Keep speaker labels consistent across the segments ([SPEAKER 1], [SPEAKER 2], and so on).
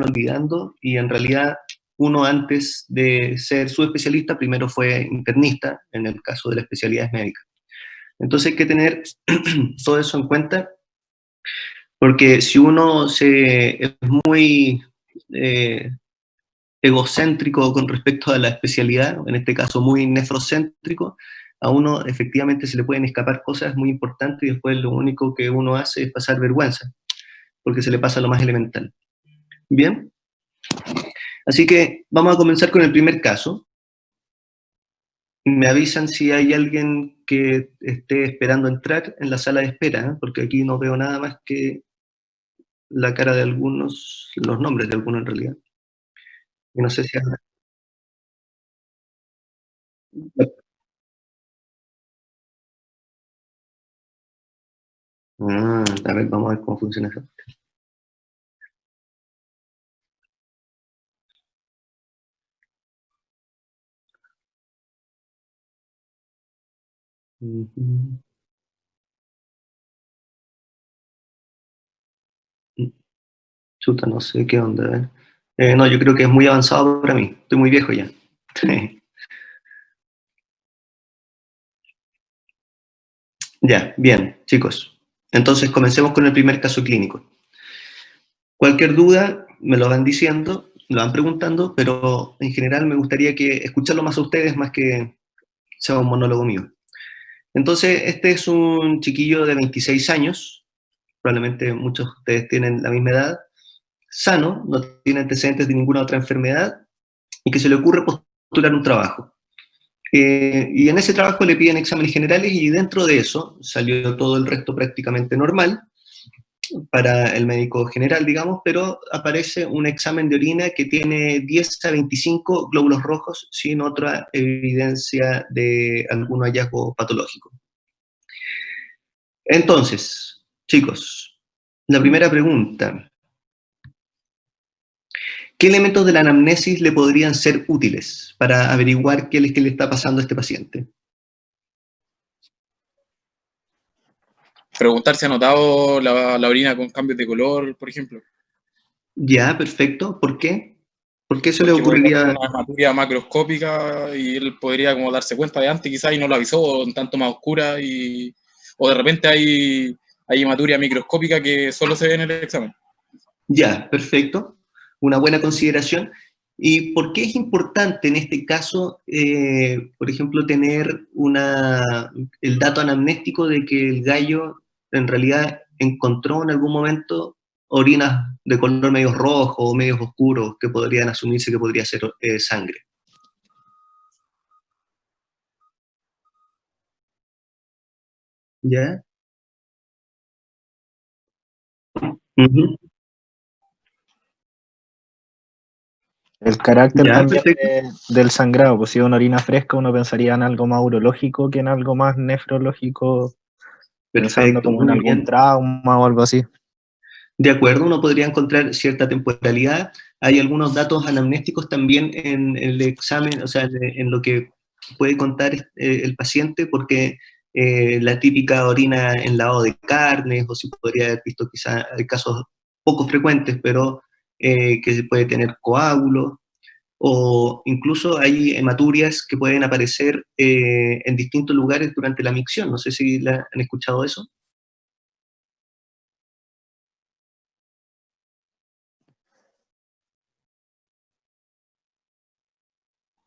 [SPEAKER 1] olvidando, y en realidad uno antes de ser subespecialista primero fue internista, en el caso de las especialidades médicas. Entonces hay que tener todo eso en cuenta, porque si uno es muy eh, egocéntrico con respecto a la especialidad, en este caso muy nefrocéntrico, a uno efectivamente se le pueden escapar cosas muy importantes y después lo único que uno hace es pasar vergüenza, porque se le pasa lo más elemental. Bien, así que vamos a comenzar con el primer caso. Me avisan si hay alguien que esté esperando entrar en la sala de espera, ¿eh? Porque aquí no veo nada más que la cara de algunos, los nombres de algunos en realidad. Y no sé si... A ver, vamos a ver cómo funciona eso. Chuta, no sé qué onda, ¿eh? No, yo creo que es muy avanzado para mí. Estoy muy viejo ya. Ya, bien, chicos. Entonces comencemos con el primer caso clínico. Cualquier duda me lo van diciendo, me lo van preguntando, pero en general me gustaría que escucharlo más a ustedes más que sea un monólogo mío. Entonces, este es un chiquillo de 26 años, probablemente muchos de ustedes tienen la misma edad, sano, no tiene antecedentes de ninguna otra enfermedad y que se le ocurre postular un trabajo. Y en ese trabajo le piden exámenes generales y dentro de eso salió todo el resto prácticamente normal para el médico general, digamos, pero aparece un examen de orina que tiene 10 a 25 glóbulos rojos sin otra evidencia de algún hallazgo patológico. Entonces, chicos, la primera pregunta: ¿qué elementos de la anamnesis le podrían ser útiles para averiguar qué es que le está pasando a este paciente?
[SPEAKER 2] Preguntar si ha notado la orina con cambios de color, por ejemplo.
[SPEAKER 1] Ya, perfecto. ¿Por qué? ¿Por qué se le
[SPEAKER 2] Porque podría ser
[SPEAKER 1] ocurriría?
[SPEAKER 2] una hematuria macroscópica y él podría como darse cuenta de antes quizás y no lo avisó, o un tanto más oscura, o de repente hay hematuria microscópica que solo se ve en el examen.
[SPEAKER 1] Ya, perfecto. Una buena consideración. ¿Y por qué es importante en este caso, por ejemplo, tener el dato anamnéstico de que el gallo en realidad encontró en algún momento orinas de color medio rojo o medio oscuro que podrían asumirse que podría ser sangre? ¿Ya? Ujú.
[SPEAKER 3] El carácter
[SPEAKER 1] Ya,
[SPEAKER 3] también
[SPEAKER 1] perfecto.
[SPEAKER 3] del sangrado, pues si es una orina fresca uno pensaría en algo más urológico que en algo más nefrológico, pensando
[SPEAKER 1] Perfecto,
[SPEAKER 3] como en
[SPEAKER 1] muy
[SPEAKER 3] algún
[SPEAKER 1] bien.
[SPEAKER 3] trauma o algo así.
[SPEAKER 1] De acuerdo, uno podría encontrar cierta temporalidad. Hay algunos datos anamnésticos también en el examen, o sea, en lo que puede contar el paciente, porque la típica orina en lavado de carnes, o si podría haber visto quizás, hay casos poco frecuentes, pero que se puede tener coágulos, o incluso hay hematurias que pueden aparecer en distintos lugares durante la micción. No sé si han escuchado eso,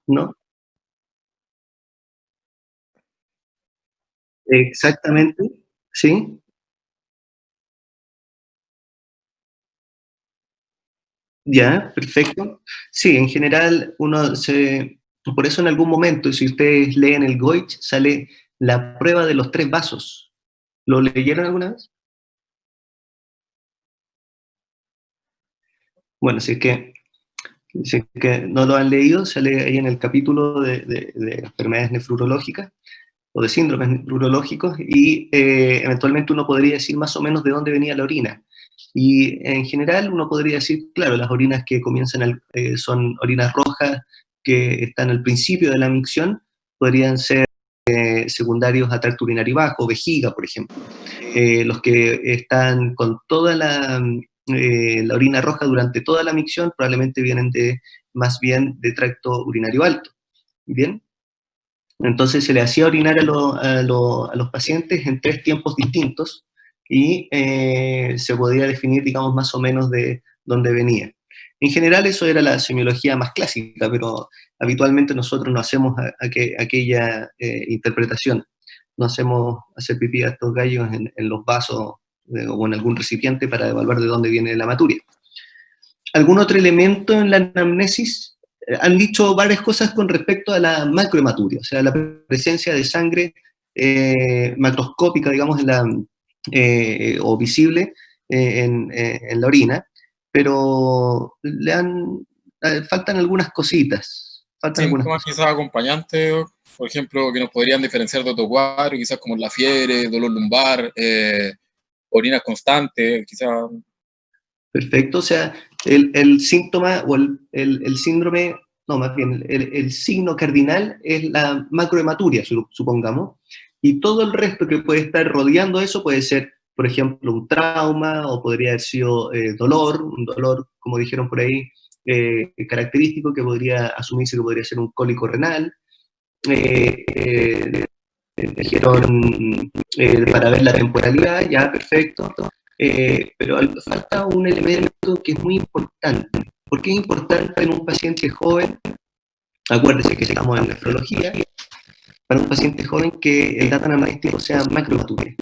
[SPEAKER 1] ¿no? Exactamente, ¿sí? Ya, perfecto. Sí, en general por eso en algún momento, si ustedes leen el Goich, sale la prueba de los tres vasos. ¿Lo leyeron alguna vez? Bueno, si es que no lo han leído, sale ahí en el capítulo de enfermedades nefrológicas o de síndromes nefrológicos y eventualmente uno podría decir más o menos de dónde venía la orina. Y en general uno podría decir, claro, las orinas que son orinas rojas que están al principio de la micción, podrían ser secundarios a tracto urinario bajo, vejiga, por ejemplo. Los que están con toda la orina roja durante toda la micción, probablemente vienen más bien de tracto urinario alto. ¿Bien? Entonces se le hacía orinar a los pacientes en 3 tiempos distintos y se podía definir, digamos, más o menos de dónde venía. En general eso era la semiología más clásica, pero habitualmente nosotros no hacemos aquella interpretación. No hacemos hacer pipí a estos gallos en los vasos o en algún recipiente para evaluar de dónde viene la hematuria. ¿Algún otro elemento en la anamnesis? Han dicho varias cosas con respecto a la macrohematuria, o sea, la presencia de sangre macroscópica, digamos, o visible en la orina, pero faltan algunas cositas.
[SPEAKER 2] Síntomas quizás acompañantes, por ejemplo, que nos podrían diferenciar de otro cuadro, quizás como la fiebre, dolor lumbar, orinas constantes, quizás.
[SPEAKER 1] Perfecto, o sea, el síntoma o el síndrome, no, más bien, el signo cardinal es la macrohematuria, supongamos, y todo el resto que puede estar rodeando eso puede ser, por ejemplo, un trauma, o podría haber sido un dolor, como dijeron por ahí, característico, que podría asumirse que podría ser un cólico renal. Dijeron para ver la temporalidad, ya, perfecto. Pero falta un elemento que es muy importante. ¿Por qué es importante en un paciente joven? Acuérdese que estamos en nefrología. Para un paciente joven que el dato anamnésico sea macrohematuria.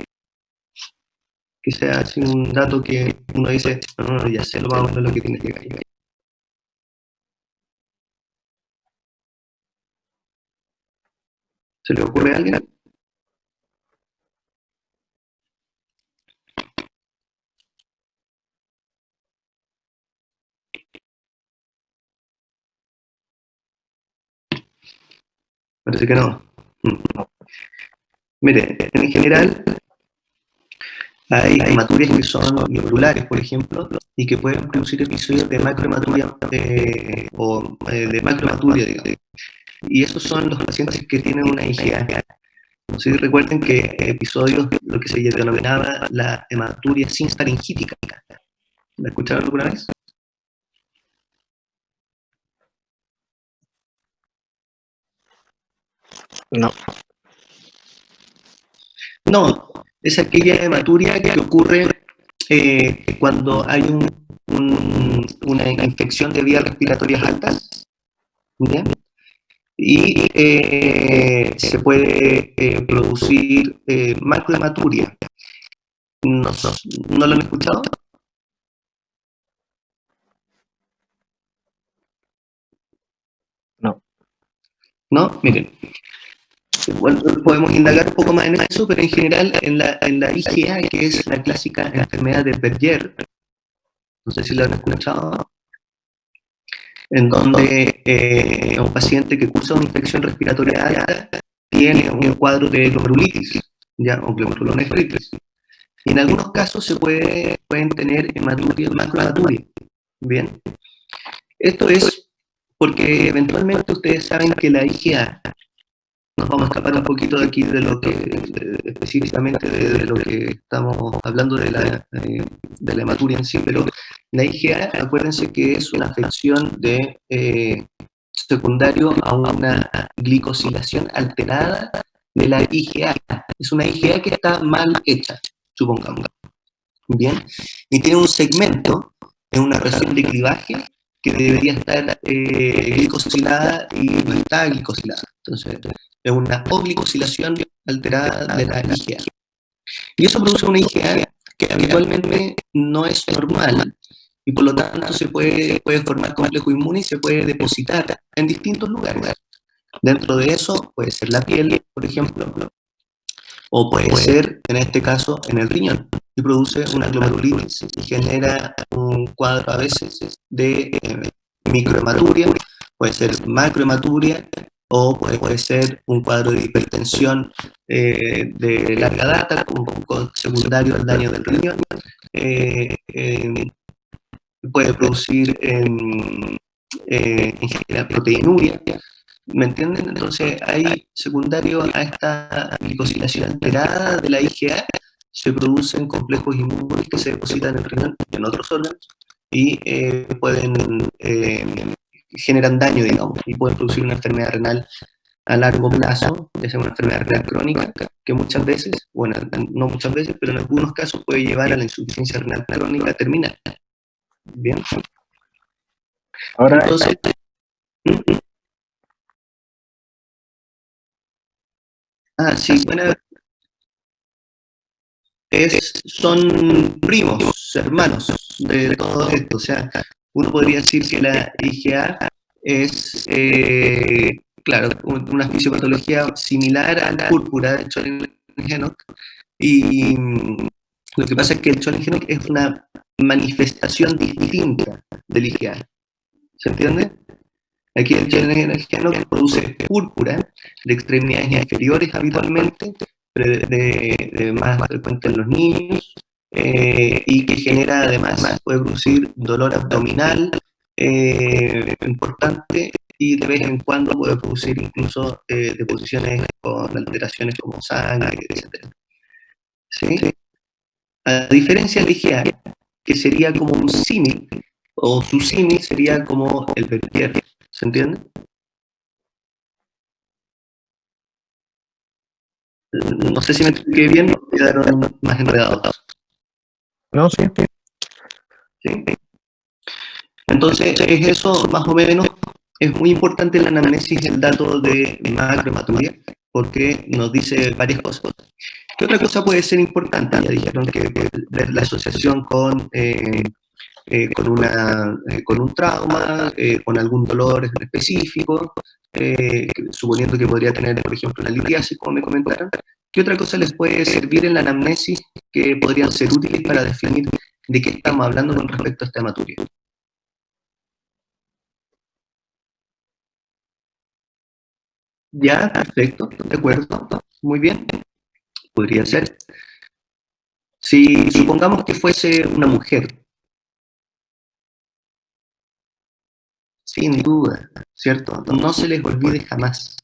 [SPEAKER 1] Que sea así un dato que uno dice, no, ya sé lo más o menos lo que tiene que caer. ¿Se le ocurre a alguien? Parece que no. Mire, en general hay hematurias que son neurulares, por ejemplo, y que pueden producir episodios de macrohematuria de macrohematuria, digamos. Y esos son los pacientes que tienen una IgA. No sé si recuerden que episodios, lo que se denominaba la hematuria sinfaringítica. ¿La escucharon alguna vez?
[SPEAKER 3] No.
[SPEAKER 1] No, es aquella hematuria que ocurre cuando hay una infección de vías respiratorias altas, ¿bien? Y se puede producir macrohematuria. ¿No lo han escuchado?
[SPEAKER 3] No.
[SPEAKER 1] ¿No? Miren. Bueno, podemos indagar un poco más en eso, pero en general en la IgA, que es la clásica enfermedad de Berger, no sé si lo han escuchado, en donde un paciente que cursa una infección respiratoria alta tiene un cuadro de glomerulitis, ¿ya? O glomerulonefritis. Y en algunos casos pueden tener macrohematuria. Bien. Esto es porque eventualmente ustedes saben que la IgA, nos vamos a escapar un poquito de aquí de lo que, específicamente de lo que estamos hablando de la hematuria en sí, pero la IgA, acuérdense que es una afección secundario a una glicosilación alterada de la IgA. Es una IgA que está mal hecha, supongamos. Bien, y tiene un segmento en una región de clivaje que debería estar glicosilada y no está glicosilada. Entonces, es una oglicosilación alterada de la IgA. Y eso produce una IgA que habitualmente no es normal y por lo tanto se puede formar complejo inmune y se puede depositar en distintos lugares. Dentro de eso puede ser la piel, por ejemplo, o puede ser, en este caso, en el riñón, y produce una glomerulitis y genera un cuadro a veces de microhematuria, puede ser macrohematuria, o puede ser un cuadro de hipertensión de larga data, con secundario al daño del riñón. Puede producir en general proteinuria. ¿Me entienden? Entonces hay secundario a esta glicosilación alterada de la IgA, se producen complejos inmunes que se depositan en el riñón y en otros órganos y generan daño, digamos, y pueden producir una enfermedad renal a largo plazo, ya sea una enfermedad renal crónica, que muchas veces, bueno, no muchas veces, pero en algunos casos puede llevar a la insuficiencia renal crónica terminal. Bien.
[SPEAKER 3] Ahora,
[SPEAKER 1] Entonces, sí, bueno, son primos, hermanos de todo esto. O sea, uno podría decir que la IgA es, claro, una fisiopatología similar a la púrpura de Cholinsky-Henok. Y lo que pasa es que el Cholinsky-Henok es una manifestación distinta del IgA. ¿Se entiende? Aquí el Cholinsky-Henok produce púrpura de extremidades inferiores habitualmente, pero de más frecuente en los niños, y que genera además, puede producir dolor abdominal importante, y de vez en cuando puede producir incluso deposiciones con alteraciones como sangre, etc. ¿Sí? A diferencia del IgA, que sería como un símil, o su símil sería como el Bertier. ¿Se entiende? No sé si me expliqué bien, o quedaron más enredados.
[SPEAKER 3] no, sí.
[SPEAKER 1] ¿Sí? Entonces, es eso más o menos. Es muy importante en la anamnesis el dato de macrohematuria, porque nos dice varias cosas. ¿Qué otra cosa puede ser importante? Ya dijeron que ver la asociación con un trauma, con algún dolor específico, suponiendo que podría tener, por ejemplo, una litiasis, como me comentaron. ¿Qué otra cosa les puede servir en la anamnesis que podrían ser útiles para definir de qué estamos hablando con respecto a esta hematuria? Ya, perfecto, de acuerdo, muy bien, podría ser. Si supongamos que fuese una mujer, sin duda, ¿cierto? No se les olvide jamás.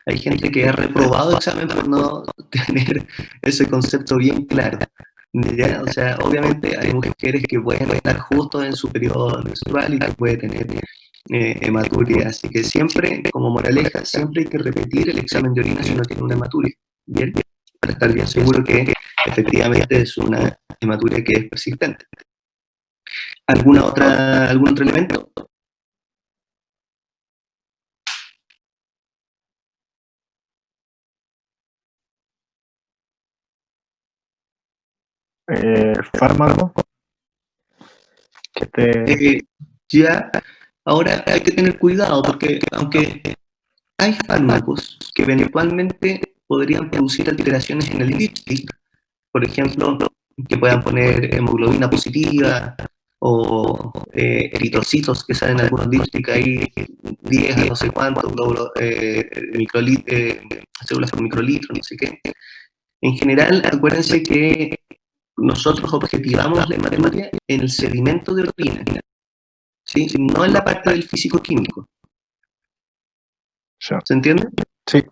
[SPEAKER 1] Hay gente que ha reprobado examen por no tener ese concepto bien claro. ¿Ya? O sea, obviamente hay mujeres que pueden estar justo en su periodo menstrual y que pueden tener hematuria. Así que siempre, como moraleja, siempre hay que repetir el examen de orina si uno tiene una hematuria. Bien, para estar bien seguro que efectivamente es una hematuria que es persistente. ¿Algún otro elemento?
[SPEAKER 3] Fármaco.
[SPEAKER 1] Ya, ahora hay que tener cuidado porque aunque hay fármacos que eventualmente podrían producir alteraciones en el dipstick, por ejemplo, que puedan poner hemoglobina positiva o eritrocitos que salen algunos dipsticks ahí 10 a no sé cuántos células por microlitro, no sé qué. En general, acuérdense que nosotros objetivamos la hematuria en el sedimento de orina, ¿sí? No en la parte del físico-químico. ¿Se entiende?
[SPEAKER 3] Sí.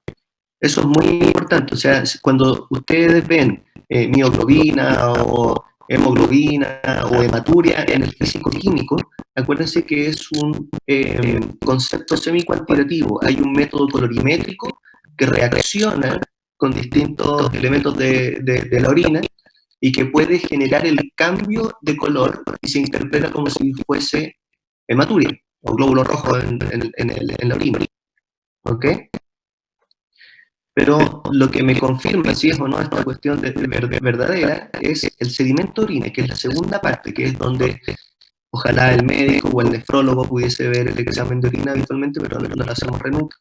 [SPEAKER 1] Eso es muy importante. O sea, cuando ustedes ven mioglobina o hemoglobina o hematuria en el físico-químico, acuérdense que es un concepto semi-cuantitativo. Hay un método colorimétrico que reacciona con distintos elementos de la orina y que puede generar el cambio de color y se interpreta como si fuese hematuria o glóbulo rojo en la orina. ¿Ok? Pero lo que me confirma si es o no esta cuestión verdadera es el sedimento orina, que es la segunda parte, que es donde ojalá el médico o el nefrólogo pudiese ver el examen de orina habitualmente, pero no lo hacemos nunca.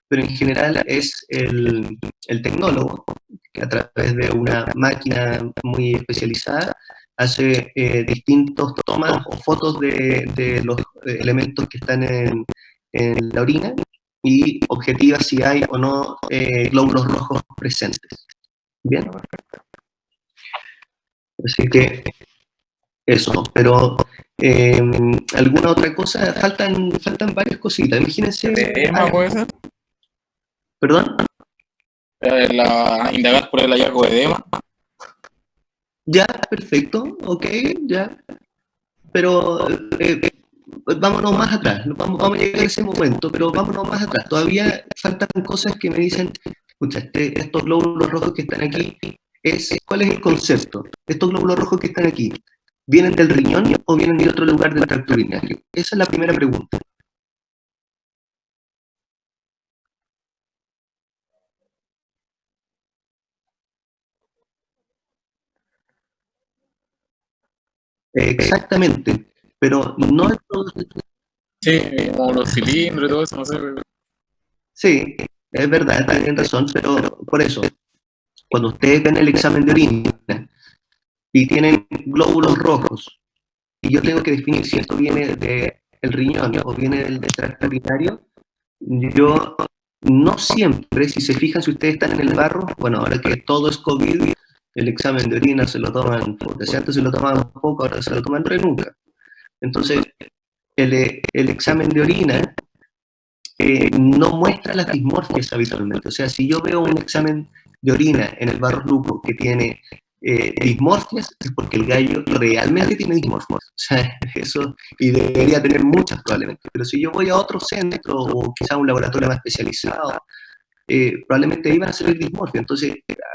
[SPEAKER 1] Pero en general es el tecnólogo, que a través de una máquina muy especializada hace distintos tomas o fotos de los elementos que están en la orina y objetiva si hay o no glóbulos rojos presentes. Bien. Así que eso, pero ¿alguna otra cosa? Faltan varias cositas. Imagínense.
[SPEAKER 2] ¿Edema puede ser?
[SPEAKER 1] ¿Perdón?
[SPEAKER 2] Indagar por el hallazgo de edema.
[SPEAKER 1] Ya, perfecto, ok, ya. Pero vámonos más atrás, vamos a llegar a ese momento, pero vámonos más atrás. Todavía faltan cosas que me dicen, escucha, estos glóbulos rojos que están aquí, ¿cuál es el concepto? Estos glóbulos rojos que están aquí, ¿vienen del riñón o vienen de otro lugar del tracto urinario? Esa es la primera pregunta. Exactamente, pero no es todo.
[SPEAKER 2] Sí, como los cilindros y todo eso, no sé.
[SPEAKER 1] Sí, es verdad, tienen razón, pero por eso, cuando ustedes ven el examen de orina y tienen glóbulos rojos, y yo tengo que definir si esto viene del riñón o viene del tracto urinario, yo no siempre, si se fijan, si ustedes están en el barro, bueno, ahora que todo es COVID, el examen de orina se lo toman, porque si antes se lo tomaban poco, ahora se lo toman re nunca. Entonces, el examen de orina no muestra las dismorfias habitualmente. O sea, si yo veo un examen de orina en el barro lupo que tiene dismorfias, es porque el gallo realmente tiene dismorfias. O sea, eso, y debería tener muchas probablemente. Pero si yo voy a otro centro o quizá a un laboratorio más especializado, probablemente ahí van a salir dismorfias. Entonces,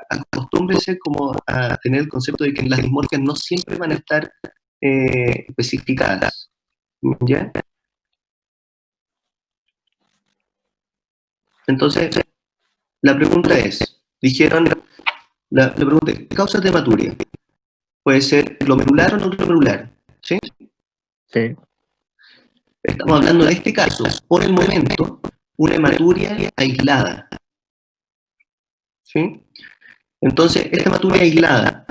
[SPEAKER 1] acostúmbrense como a tener el concepto de que las dismorfias no siempre van a estar especificadas. ¿Ya? Entonces, la pregunta es, dijeron, la pregunta es, causas de hematuria. Puede ser glomerular o no glomerular, ¿sí?
[SPEAKER 3] Sí.
[SPEAKER 1] Estamos hablando de este caso, por el momento, una hematuria aislada, ¿sí? Entonces, esta hematuria aislada,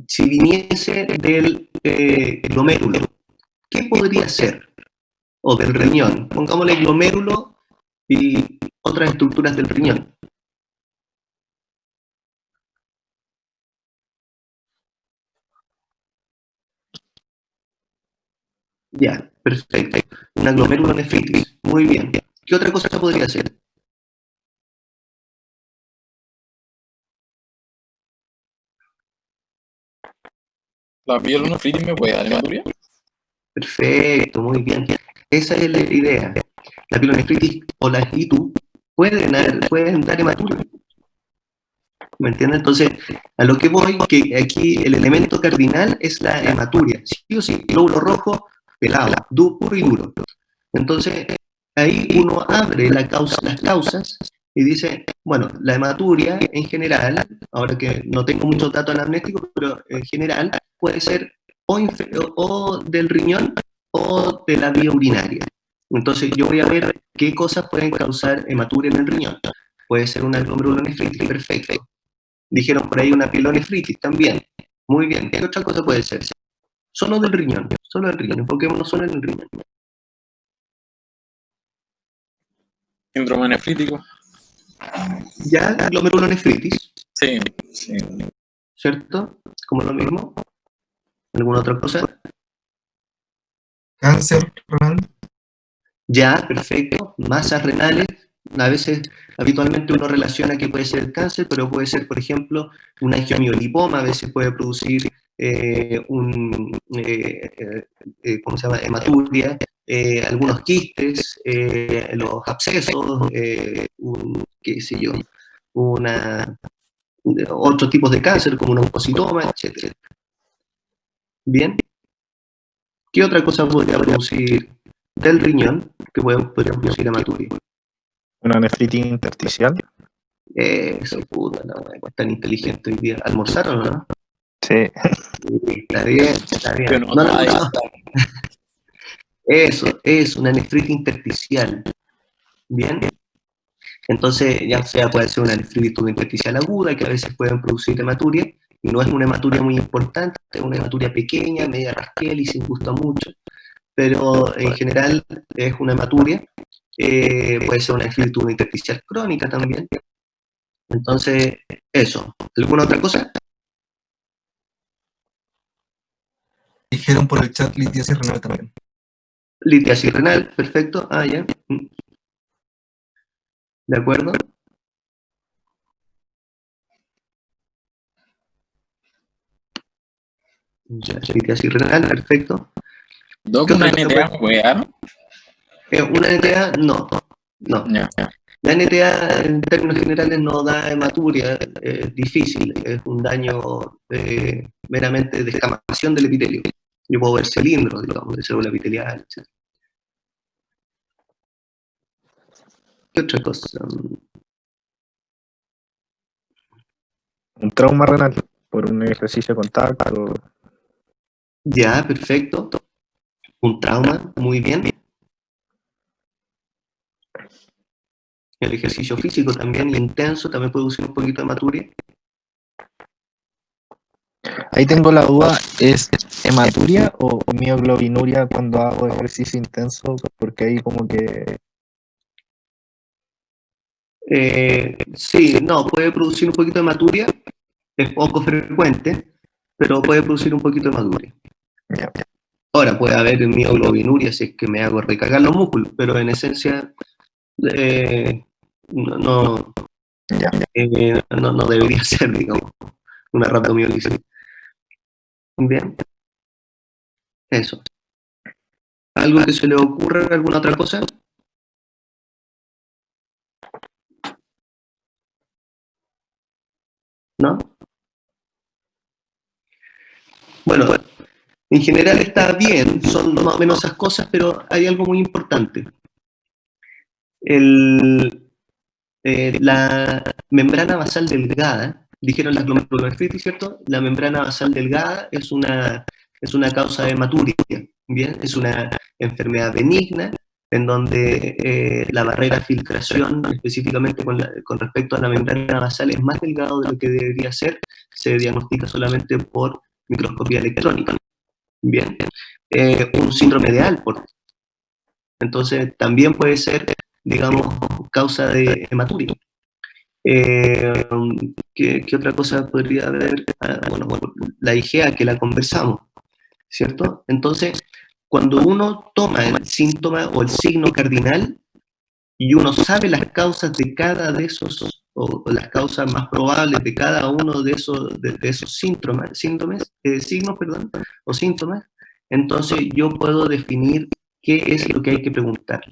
[SPEAKER 1] si viniese del glomérulo, ¿qué podría ser? O del riñón. Pongámosle glomérulo y otras estructuras del riñón. Ya, perfecto. Una glomerulonefritis. Muy bien. ¿Qué otra cosa podría ser?
[SPEAKER 2] ¿La pielonefritis me puede dar hematuria?
[SPEAKER 1] Perfecto, muy bien. Esa es la idea. La pielonefritis o la ITU pueden dar hematuria. ¿Me entiendes? Entonces, a lo que voy, que aquí el elemento cardinal es la hematuria. Sí o sí, glóbulo rojo, pelado, puro y duro. Entonces, ahí uno abre las causas y dice, bueno, la hematuria en general, ahora que no tengo muchos datos anamnéticos, pero en general puede ser o del riñón o de la vía urinaria. Entonces, yo voy a ver qué cosas pueden causar hematuria en el riñón. Puede ser una glomerulonefritis, perfecto. Dijeron por ahí una pielonefritis también. Muy bien, ¿qué otra cosa puede ser? Solo del riñón, enfoquémonos solo en el riñón.
[SPEAKER 2] Síndrome nefrítico.
[SPEAKER 1] Ya, glomerulonefritis,
[SPEAKER 2] Sí, sí.
[SPEAKER 1] ¿cierto? Como lo mismo. ¿Alguna otra cosa?
[SPEAKER 4] Cáncer renal.
[SPEAKER 1] Ya, perfecto. Masas renales. A veces, habitualmente uno relaciona que puede ser el cáncer, pero puede ser, por ejemplo, un angiomiolipoma, a veces puede producir ¿cómo se llama? Hematuria, algunos quistes, los abscesos, qué sé yo, otros tipos de cáncer, como un oncocitoma, etc. Bien. ¿Qué otra cosa podría producir del riñón que podría producir hematuria?
[SPEAKER 3] Una nefritis intersticial.
[SPEAKER 1] Eso, puta, no, es tan inteligente hoy día. ¿Almorzaron o no?
[SPEAKER 3] Sí.
[SPEAKER 1] Sí, está bien, está bien.
[SPEAKER 2] Pero
[SPEAKER 1] No, no, no. Eso, es una nefritis intersticial. Bien. Entonces, ya sea puede ser una nefritis intersticial aguda, que a veces pueden producir hematuria, y no es una hematuria muy importante, es una hematuria pequeña, media rasquel y sin gusto mucho, pero en general es una hematuria. Puede ser una nefritis intersticial crónica también. Entonces, eso. ¿Alguna otra cosa?
[SPEAKER 4] Dijeron por el chat litiasis renal también.
[SPEAKER 1] Litiasis renal, perfecto. Ah, ya. ¿De acuerdo? Ya, litiasis renal, perfecto.
[SPEAKER 2] Doc,
[SPEAKER 1] ¿Qué
[SPEAKER 2] una
[SPEAKER 1] otra cosa
[SPEAKER 2] NTA me puede dar?
[SPEAKER 1] Una NTA, no. No.
[SPEAKER 2] Ya.
[SPEAKER 1] La NTA en términos generales no da hematuria, es difícil, es un daño meramente de escamación del epitelio. Yo puedo ver cilindros, digamos, de célula epitelial, etc. ¿Qué otra cosa?
[SPEAKER 3] Un trauma renal por un ejercicio de contacto.
[SPEAKER 1] Ya, perfecto. Un trauma, muy bien. El ejercicio físico también intenso también puede producir un poquito de hematuria.
[SPEAKER 3] Ahí tengo la duda, ¿es hematuria o mioglobinuria cuando hago ejercicio intenso? Porque ahí como que...
[SPEAKER 1] Sí, no, puede producir un poquito de hematuria, es poco frecuente, pero puede producir un poquito de hematuria.
[SPEAKER 3] Ya.
[SPEAKER 1] Ahora puede haber mioglobinuria si es que me hago recargar los músculos, pero en esencia no, no,
[SPEAKER 3] Ya.
[SPEAKER 1] no debería ser, digamos, una rhabdomiolisis. Bien, eso. ¿Algo que se le ocurra, alguna otra cosa? ¿No? Bueno, en general está bien, son más o menos esas cosas, pero hay algo muy importante. La membrana basal delgada, dijeron la glomerulonefritis, ¿cierto? La membrana basal delgada es una causa de hematuria, ¿bien? Es una enfermedad benigna en donde la barrera de filtración, específicamente con respecto a la membrana basal, es más delgado de lo que debería ser, se diagnostica solamente por microscopía electrónica, ¿bien? Un síndrome de Alport, entonces también puede ser, digamos, causa de hematuria. Eh, ¿qué otra cosa podría haber? Bueno, la IgA que la conversamos, ¿cierto? Entonces, cuando uno toma el síntoma o el signo cardinal y uno sabe las causas de cada de esos, o las causas más probables de cada uno de esos signos, perdón, o síntomas, entonces yo puedo definir qué es lo que hay que preguntar.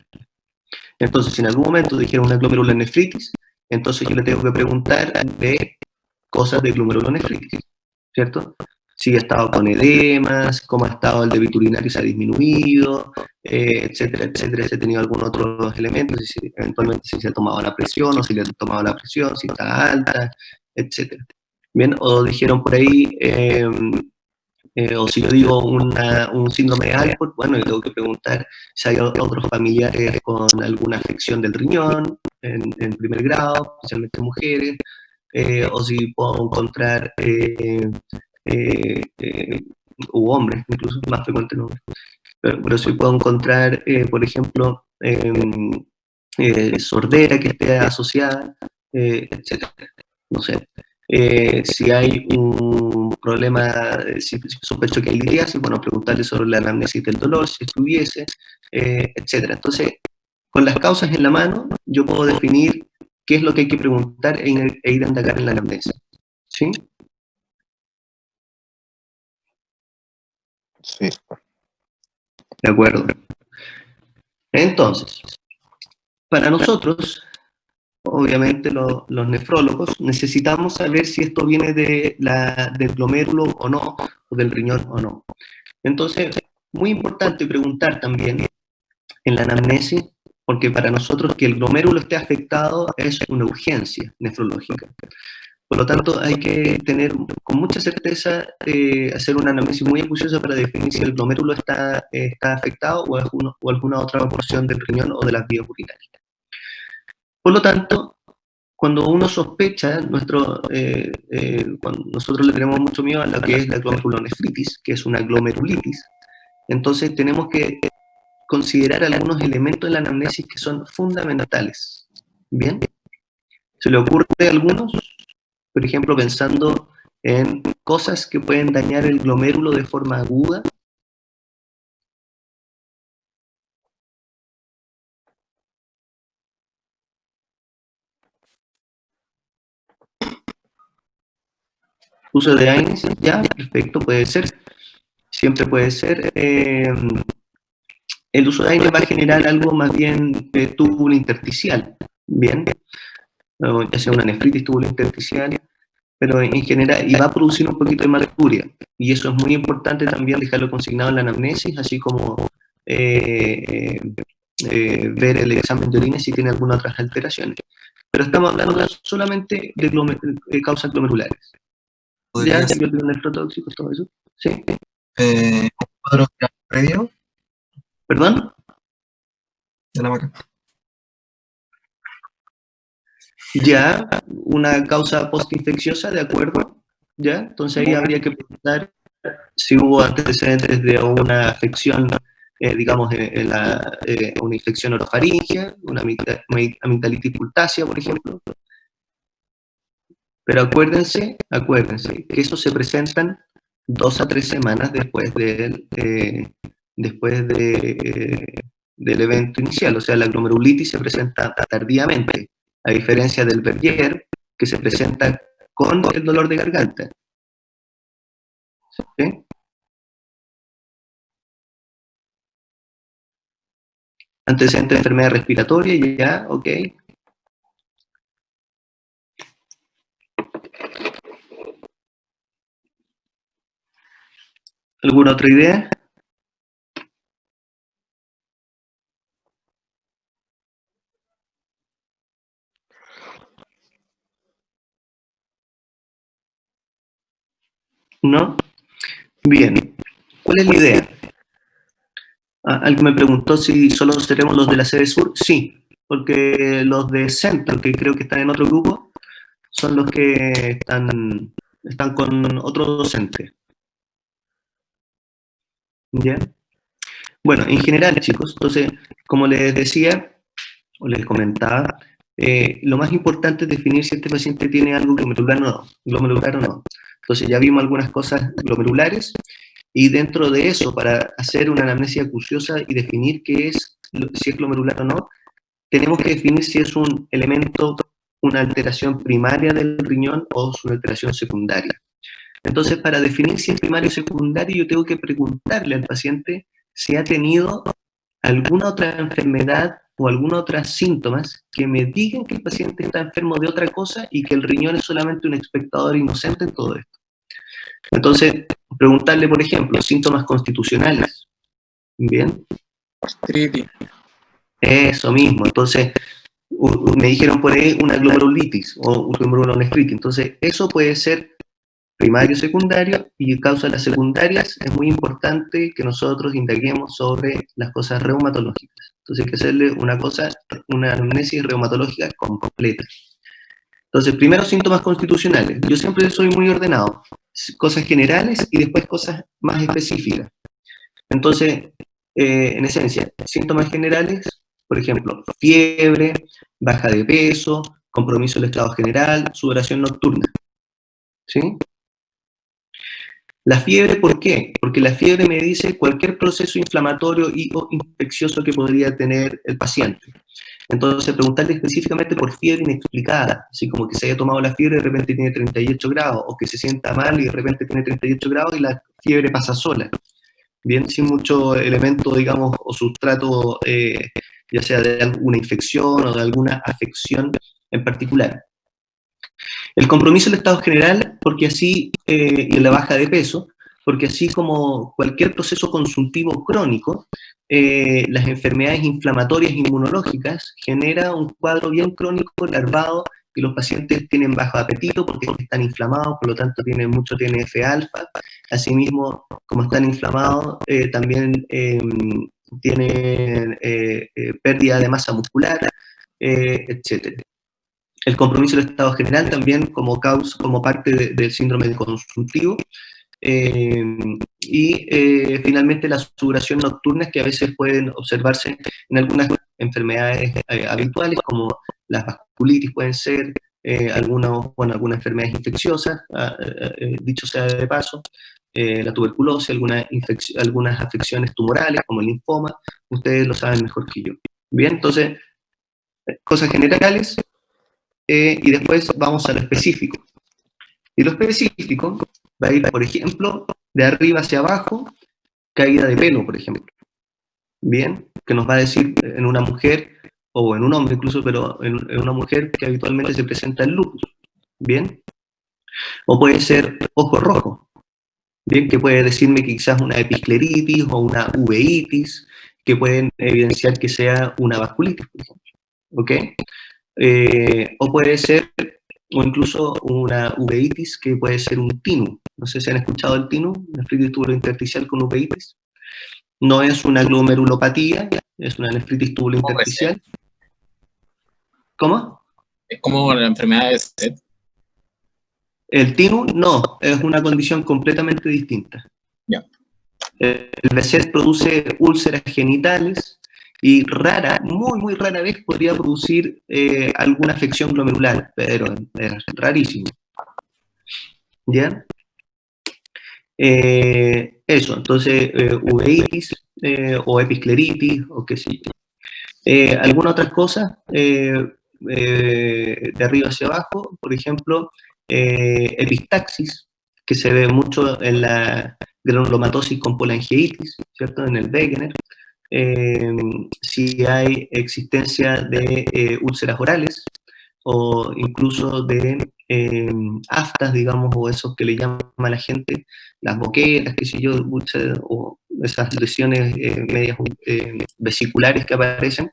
[SPEAKER 1] Entonces, si en algún momento dijera una glomerulonefritis, entonces yo le tengo que preguntar de cosas de glomerulonefritis, ¿cierto? Si ha estado con edemas, cómo ha estado el débito urinario, se ha disminuido, etcétera, etcétera, si ha tenido algún otro elemento, eventualmente si se ha tomado la presión o si le ha tomado la presión, si está alta, etcétera. Bien, o dijeron por ahí, o si yo digo un síndrome de Alport, bueno, yo tengo que preguntar si hay otros familiares con alguna afección del riñón en primer grado, especialmente mujeres, o si puedo encontrar, u hombres, incluso más frecuente en hombres, pero si puedo encontrar, por ejemplo, sordera que esté asociada, etcétera. No sé. Si hay un problema, si sospecho que hay litiasis, bueno, preguntarle sobre la anamnesis del dolor, si estuviese, etcétera. Entonces, con las causas en la mano, yo puedo definir qué es lo que hay que preguntar e ir a indagar en la anamnesis. ¿Sí?
[SPEAKER 3] Sí.
[SPEAKER 1] De acuerdo. Entonces, para nosotros, obviamente los nefrólogos, necesitamos saber si esto viene del glomérulo o no, o del riñón o no. Entonces, muy importante preguntar también en la anamnesis, porque para nosotros que el glomérulo esté afectado es una urgencia nefrológica. Por lo tanto, hay que tener con mucha certeza, hacer una anamnesis muy acuciosa para definir si el glomérulo está afectado o alguna otra porción del riñón o de las vías urinarias. Por lo tanto, cuando uno sospecha, cuando nosotros le tenemos mucho miedo a lo que es la glomerulonefritis, que es una glomerulitis, entonces tenemos que considerar algunos elementos de la anamnesis que son fundamentales. ¿Bien? ¿Se le ocurre a algunos? Por ejemplo, pensando en cosas que pueden dañar el glomérulo de forma aguda. Uso de AINES, ya, perfecto, puede ser. siempre puede ser. El uso de AINE va a generar algo más bien túbulo intersticial, ¿bien? Ya sea una nefritis túbulo intersticial, pero en general, y va a producir un poquito de hematuria, y eso es muy importante también dejarlo consignado en la anamnesis, así como ver el examen de orina si tiene alguna otras alteraciones. Pero estamos hablando solamente de causas glomerulares.
[SPEAKER 4] ¿Podría
[SPEAKER 1] ¿Ya?
[SPEAKER 4] ser
[SPEAKER 1] ¿Yo tengo nefrotóxico, todo eso? ¿Sí?
[SPEAKER 4] un cuadro previo
[SPEAKER 1] ¿Perdón?
[SPEAKER 4] de la vaca?
[SPEAKER 1] Ya, una causa postinfecciosa, ¿de acuerdo? ¿Ya? Entonces ahí habría que preguntar si hubo antecedentes de una afección, digamos, una infección orofaringea, una amigdalitis pultácea, por ejemplo. Pero acuérdense que eso se presentan 2 a 3 semanas del evento inicial, o sea, la glomerulitis se presenta tardíamente, a diferencia del Berger, que se presenta con el dolor de garganta. ¿Sí? Antecedente de enfermedad respiratoria, ya, ok. ¿Alguna otra idea? ¿No? Bien. ¿Cuál es la idea? Alguien me preguntó si solo seremos los de la sede sur. Sí, porque los de centro, que creo que están en otro grupo, son los que están con otro docente. ¿Ya? Bueno, en general, chicos, entonces, como les decía, o les comentaba, lo más importante es definir si este paciente tiene algo glomerular o no. Entonces ya vimos algunas cosas glomerulares, y dentro de eso, para hacer una anamnesia acuciosa y definir si es glomerular o no, tenemos que definir si es un elemento, una alteración primaria del riñón o es una alteración secundaria. Entonces, para definir si es primario o secundario, yo tengo que preguntarle al paciente si ha tenido alguna otra enfermedad o alguna otros síntomas que me digan que el paciente está enfermo de otra cosa y que el riñón es solamente un espectador inocente en todo esto. Entonces, preguntarle, por ejemplo, síntomas constitucionales. ¿Bien?
[SPEAKER 2] Artritis.
[SPEAKER 1] Eso mismo. Entonces, me dijeron por ahí una glomerulitis o una glomerulonefritis. Entonces, eso puede ser primario o secundario, y en causa de las secundarias es muy importante que nosotros indaguemos sobre las cosas reumatológicas. Entonces hay que hacerle una anamnesis reumatológica completa. Entonces, primero síntomas constitucionales. Yo siempre soy muy ordenado. Cosas generales y después cosas más específicas. Entonces, en esencia, síntomas generales, por ejemplo, fiebre, baja de peso, compromiso del estado general, sudoración nocturna. ¿Sí? La fiebre, ¿por qué? Porque la fiebre me dice cualquier proceso inflamatorio o infeccioso que podría tener el paciente. Entonces, preguntarle específicamente por fiebre inexplicada, así como que se haya tomado la fiebre y de repente tiene 38 grados, o que se sienta mal y de repente tiene 38 grados y la fiebre pasa sola. Bien, sin mucho elemento, digamos, o sustrato, ya sea de alguna infección o de alguna afección en particular. El compromiso del estado general, porque así, y la baja de peso, porque así como cualquier proceso consultivo crónico, las enfermedades inflamatorias inmunológicas genera un cuadro bien crónico, larvado, y los pacientes tienen bajo apetito porque están inflamados, por lo tanto tienen mucho TNF-alfa. Asimismo, como están inflamados, también tienen pérdida de masa muscular, etc. El compromiso del estado general también como parte del síndrome consultivo. Finalmente las sudoración nocturnas, que a veces pueden observarse en algunas enfermedades habituales, como las vasculitis pueden ser, algunas enfermedades infecciosas, dicho sea de paso, la tuberculosis, algunas afecciones tumorales, como el linfoma. Ustedes lo saben mejor que yo. Bien, entonces, cosas generales, y después vamos a lo específico. Y lo específico va a ir, por ejemplo, de arriba hacia abajo, caída de pelo, por ejemplo. Bien, que nos va a decir en una mujer, o en un hombre incluso, pero en una mujer que habitualmente se presenta el lupus. Bien, o puede ser ojo rojo. Bien, que puede decirme que quizás una episcleritis o una uveitis, que pueden evidenciar que sea una vasculitis, por ejemplo. ¿Ok? O puede ser, o incluso una uveitis que puede ser un tinu. No sé si han escuchado el tinu, nefritis tubulointersticial con uveitis. No es una glomerulopatía, es una nefritis tubulointersticial. ¿Cómo?
[SPEAKER 2] Es como la enfermedad de SED.
[SPEAKER 1] El tinu no, es una condición completamente distinta.
[SPEAKER 2] Ya.
[SPEAKER 1] El BSED produce úlceras genitales y muy rara vez podría producir alguna afección glomerular, pero es rarísimo. ¿Ya? Eso, entonces, uveitis o episcleritis o qué sé yo. Algunas otras cosas, de arriba hacia abajo, por ejemplo, epistaxis, que se ve mucho en la granulomatosis con polangeitis, ¿cierto? En el Wegener. Si hay existencia de úlceras orales o incluso de aftas, digamos, o esos que le llama a la gente, las boqueras, qué sé yo, o esas lesiones medias vesiculares que aparecen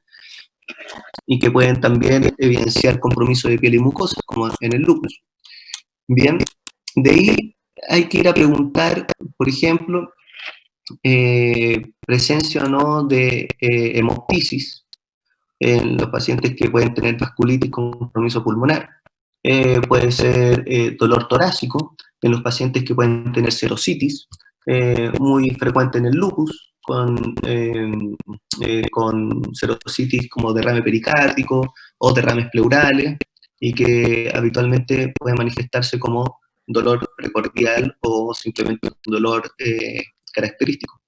[SPEAKER 1] y que pueden también evidenciar compromiso de piel y mucosa, como en el lupus. Bien, de ahí hay que ir a preguntar, por ejemplo, presencia o no de hemoptisis en los pacientes que pueden tener vasculitis con compromiso pulmonar. Puede ser dolor torácico en los pacientes que pueden tener serositis, muy frecuente en el lupus, con serositis como derrame pericárdico o derrames pleurales, y que habitualmente puede manifestarse como dolor precordial o simplemente un dolor característico.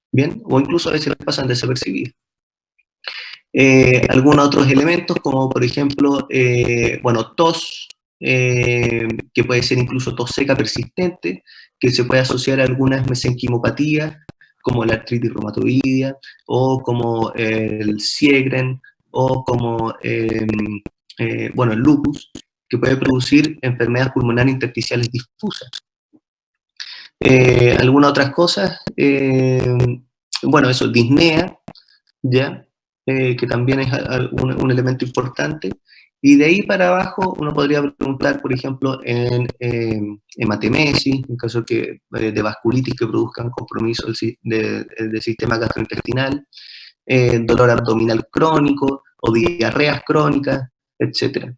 [SPEAKER 1] Bien, o incluso a veces pasan desapercibidos. Algunos otros elementos, como por ejemplo, bueno, tos, que puede ser incluso tos seca persistente, que se puede asociar a algunas mesenquimopatías, como la artritis reumatoidea, o como el Sjögren, o como, bueno, el lupus, que puede producir enfermedades pulmonares intersticiales difusas. Algunas otras cosas, bueno, eso, disnea, ¿ya? Que también es un elemento importante. Y de ahí para abajo uno podría preguntar, por ejemplo, en hematemesis, en caso de vasculitis que produzcan compromiso del sistema gastrointestinal, dolor abdominal crónico o diarreas crónicas, etc.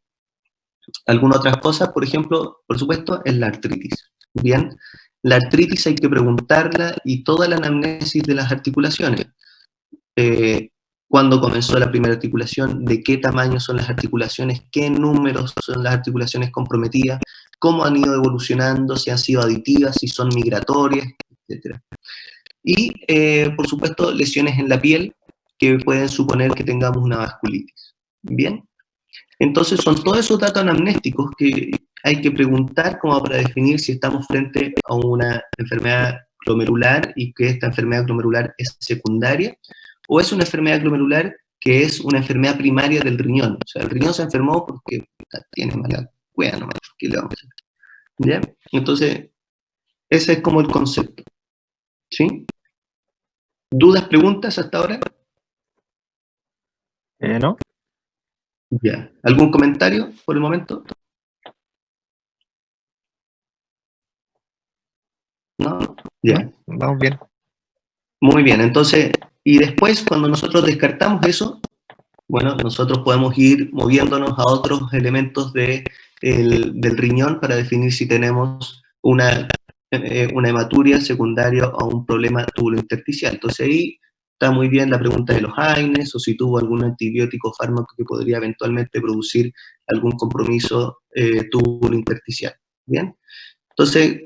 [SPEAKER 1] Algunas otras cosas, por ejemplo, por supuesto, es la artritis. Bien, la artritis hay que preguntarla y toda la anamnesis de las articulaciones. Cuándo comenzó la primera articulación, de qué tamaño son las articulaciones, qué números son las articulaciones comprometidas, cómo han ido evolucionando, si han sido aditivas, si son migratorias, etc. Y, por supuesto, lesiones en la piel que pueden suponer que tengamos una vasculitis. Bien, entonces son todos esos datos anamnésticos que hay que preguntar como para definir si estamos frente a una enfermedad glomerular y que esta enfermedad glomerular es secundaria, o es una enfermedad glomerular que es una enfermedad primaria del riñón. O sea, el riñón se enfermó porque tiene mala cueva nomás, ¿qué le vamos a hacer? ¿Ya? Entonces, ese es como el concepto. ¿Sí? ¿Dudas, preguntas hasta ahora?
[SPEAKER 3] ¿No?
[SPEAKER 1] Ya. ¿Algún comentario por el momento? ¿No? Ya.
[SPEAKER 3] Vamos bien.
[SPEAKER 1] Muy bien, entonces, y después cuando nosotros descartamos eso, bueno, nosotros podemos ir moviéndonos a otros elementos del riñón para definir si tenemos una hematuria secundaria a un problema tubulointersticial. Entonces ahí está muy bien la pregunta de los AINES, o si tuvo algún antibiótico o fármaco que podría eventualmente producir algún compromiso tubulointersticial. ¿Bien? Entonces,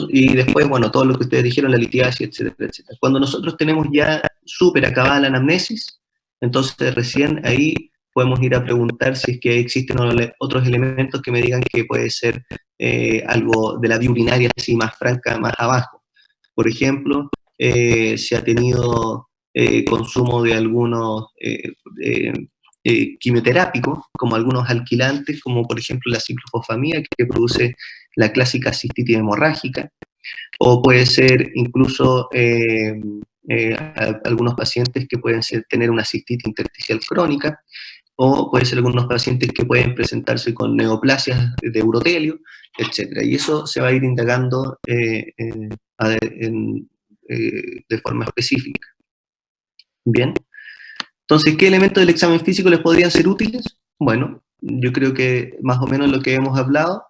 [SPEAKER 1] y después, bueno, todo lo que ustedes dijeron, la litiasis, etcétera, etcétera. Cuando nosotros tenemos ya súper acabada la anamnesis, entonces recién ahí podemos ir a preguntar si es que existen otros elementos que me digan que puede ser algo de la vía urinaria así más franca, más abajo. Por ejemplo, si ha tenido consumo de algunos quimioterápicos, como algunos alquilantes, como por ejemplo la ciclofosfamida, que produce la clásica cistitis hemorrágica, o puede ser incluso algunos pacientes que pueden tener una cistitis intersticial crónica, o puede ser algunos pacientes que pueden presentarse con neoplasias de urotelio, etc. Y eso se va a ir indagando de forma específica. Bien. Entonces, ¿qué elementos del examen físico les podrían ser útiles? Bueno, yo creo que más o menos lo que hemos hablado.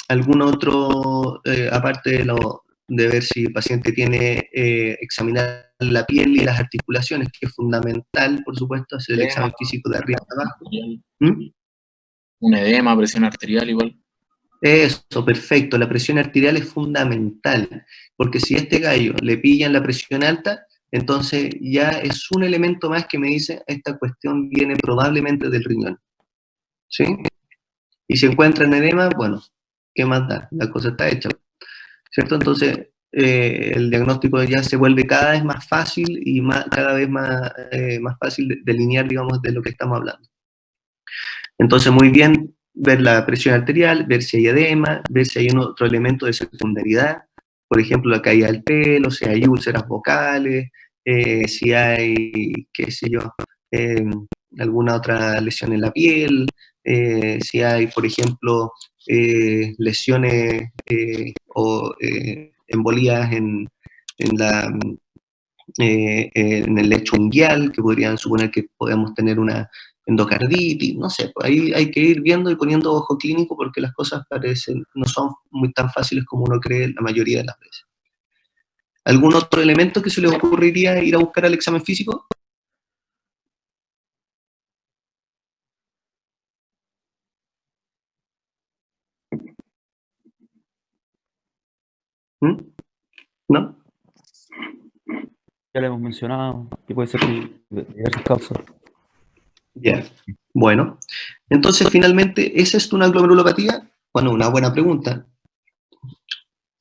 [SPEAKER 1] Algún otro, aparte de ver si el paciente tiene, examinar la piel y las articulaciones, que es fundamental, por supuesto, hacer el examen físico de arriba a abajo. ¿Mm?
[SPEAKER 2] Un edema, presión arterial igual.
[SPEAKER 1] Eso, perfecto. La presión arterial es fundamental, porque si a este gallo le pillan la presión alta, entonces ya es un elemento más que me dice, esta cuestión viene probablemente del riñón. ¿Sí? Y si encuentran edema, bueno, ¿qué más da? La cosa está hecha, ¿cierto? Entonces, el diagnóstico ya se vuelve cada vez más fácil y cada vez más fácil de delinear, digamos, de lo que estamos hablando. Entonces, muy bien, ver la presión arterial, ver si hay edema, ver si hay otro elemento de secundariedad, por ejemplo, la caída del pelo, si hay úlceras vocales, si hay, qué sé yo, alguna otra lesión en la piel, si hay, por ejemplo, lesiones o embolías en el lecho unguial, que podrían suponer que podemos tener una endocarditis, no sé, pues ahí hay que ir viendo y poniendo ojo clínico porque las cosas no son muy tan fáciles como uno cree la mayoría de las veces. ¿Algún otro elemento que se les ocurriría ir a buscar al examen físico? ¿Mm? ¿No?
[SPEAKER 5] Ya lo hemos mencionado, que puede ser de diversas causas.
[SPEAKER 1] Bien, bueno. Entonces, finalmente, ¿es esto una glomerulopatía? Bueno, una buena pregunta.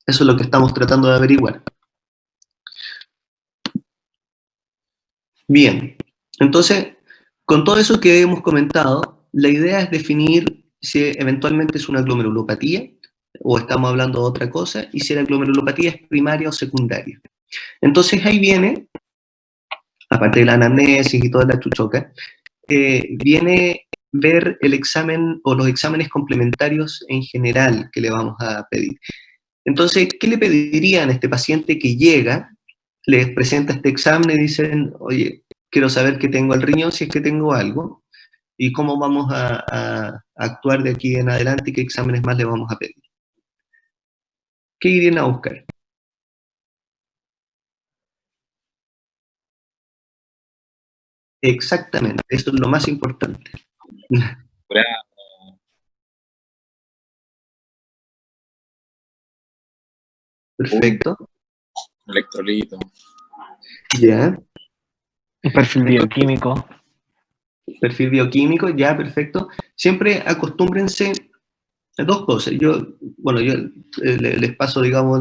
[SPEAKER 1] Eso es lo que estamos tratando de averiguar. Bien, entonces, con todo eso que hemos comentado, la idea es definir si eventualmente es una glomerulopatía o estamos hablando de otra cosa, y si la glomerulopatía es primaria o secundaria. Entonces ahí viene, aparte de la anamnesis y toda la chuchoca, viene ver el examen o los exámenes complementarios en general que le vamos a pedir. Entonces, ¿qué le pedirían a este paciente que llega, les presenta este examen y dicen, oye, quiero saber qué tengo al riñón, si es que tengo algo, y cómo vamos a actuar de aquí en adelante y qué exámenes más le vamos a pedir? ¿Qué irían a buscar? Exactamente, eso es lo más importante. Perfecto.
[SPEAKER 2] Electrolito.
[SPEAKER 1] Ya.
[SPEAKER 3] Un perfil bioquímico.
[SPEAKER 1] Perfil bioquímico, ya, perfecto. Siempre acostúmbrense a dos cosas. Yo les paso, digamos,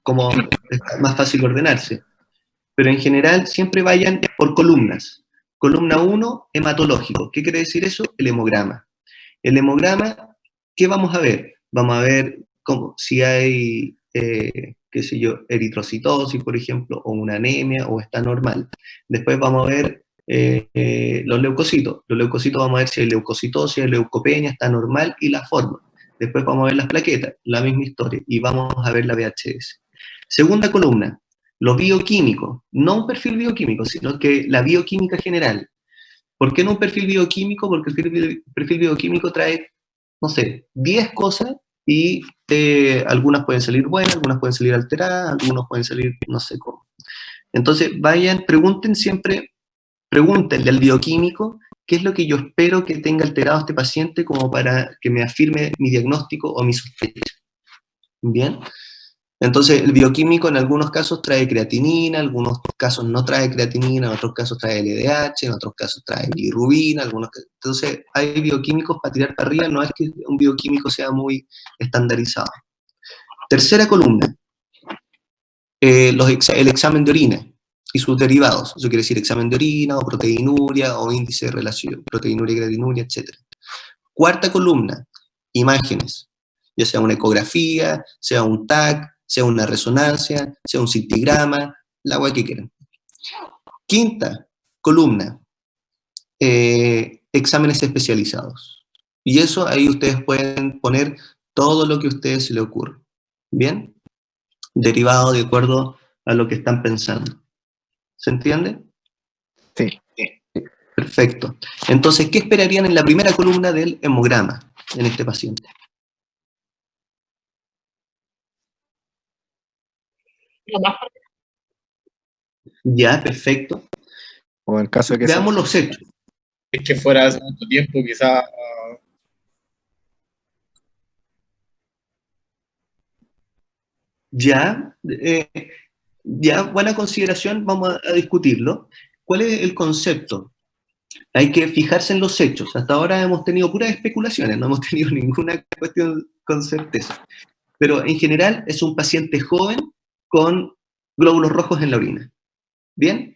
[SPEAKER 1] cómo es más fácil ordenarse. Pero en general siempre vayan por columnas. Columna 1, hematológico. ¿Qué quiere decir eso? El hemograma. El hemograma, ¿qué vamos a ver? Vamos a ver si hay, qué sé yo, eritrocitosis, por ejemplo, o una anemia, o está normal. Después vamos a ver los leucocitos. Los leucocitos vamos a ver si hay leucocitosis, hay leucopenia, está normal, y la forma. Después vamos a ver las plaquetas, la misma historia, y vamos a ver la VHS. Segunda columna, lo bioquímico. No un perfil bioquímico, sino que la bioquímica general. ¿Por qué no un perfil bioquímico? Porque el perfil bioquímico trae, no sé, 10 cosas y algunas pueden salir buenas, algunas pueden salir alteradas, algunos pueden salir no sé cómo. Entonces, pregúntenle al bioquímico qué es lo que yo espero que tenga alterado este paciente como para que me afirme mi diagnóstico o mi sospecha. ¿Bien? Entonces, el bioquímico en algunos casos trae creatinina, en algunos casos no trae creatinina, en otros casos trae LDH, en otros casos trae bilirrubina, entonces hay bioquímicos para tirar para arriba, no es que un bioquímico sea muy estandarizado. Tercera columna, el examen de orina y sus derivados. Eso quiere decir examen de orina, o proteinuria, o índice de relación, proteinuria, creatinuria, etc. Cuarta columna, imágenes, ya sea una ecografía, sea un TAC, sea una resonancia, sea un cintigrama, la agua que quieran. Quinta columna, exámenes especializados. Y eso ahí ustedes pueden poner todo lo que a ustedes se les ocurra. ¿Bien? Derivado de acuerdo a lo que están pensando. ¿Se entiende?
[SPEAKER 3] Sí.
[SPEAKER 1] Perfecto. Entonces, ¿qué esperarían en la primera columna del hemograma en este paciente? Ya, perfecto.
[SPEAKER 3] O en caso de que
[SPEAKER 1] Veamos los hechos.
[SPEAKER 2] Es que fuera hace mucho tiempo, quizás.
[SPEAKER 1] Ya, buena consideración, vamos a discutirlo. ¿Cuál es el concepto? Hay que fijarse en los hechos. Hasta ahora hemos tenido puras especulaciones, no hemos tenido ninguna cuestión con certeza. Pero en general es un paciente joven con glóbulos rojos en la orina. ¿Bien?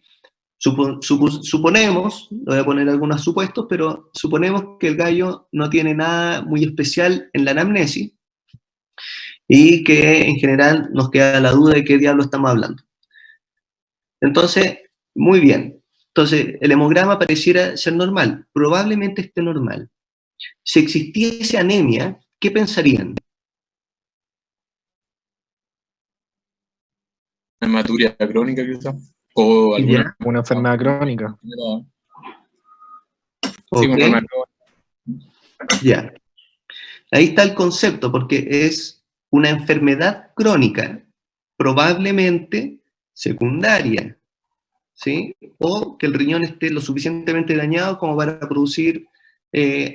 [SPEAKER 1] Suponemos, voy a poner algunos supuestos, pero suponemos que el gallo no tiene nada muy especial en la anamnesis y que en general nos queda la duda de qué diablo estamos hablando. Entonces, muy bien. Entonces, el hemograma pareciera ser normal. Probablemente esté normal. Si existiese anemia, ¿qué pensarían?
[SPEAKER 2] Hematuria crónica, quizás. O alguna.
[SPEAKER 3] una enfermedad crónica.
[SPEAKER 2] Sí,
[SPEAKER 1] Ok,
[SPEAKER 2] una enfermedad crónica.
[SPEAKER 1] ya. Ahí está el concepto, porque es una enfermedad crónica, probablemente secundaria, ¿sí? O que el riñón esté lo suficientemente dañado como para producir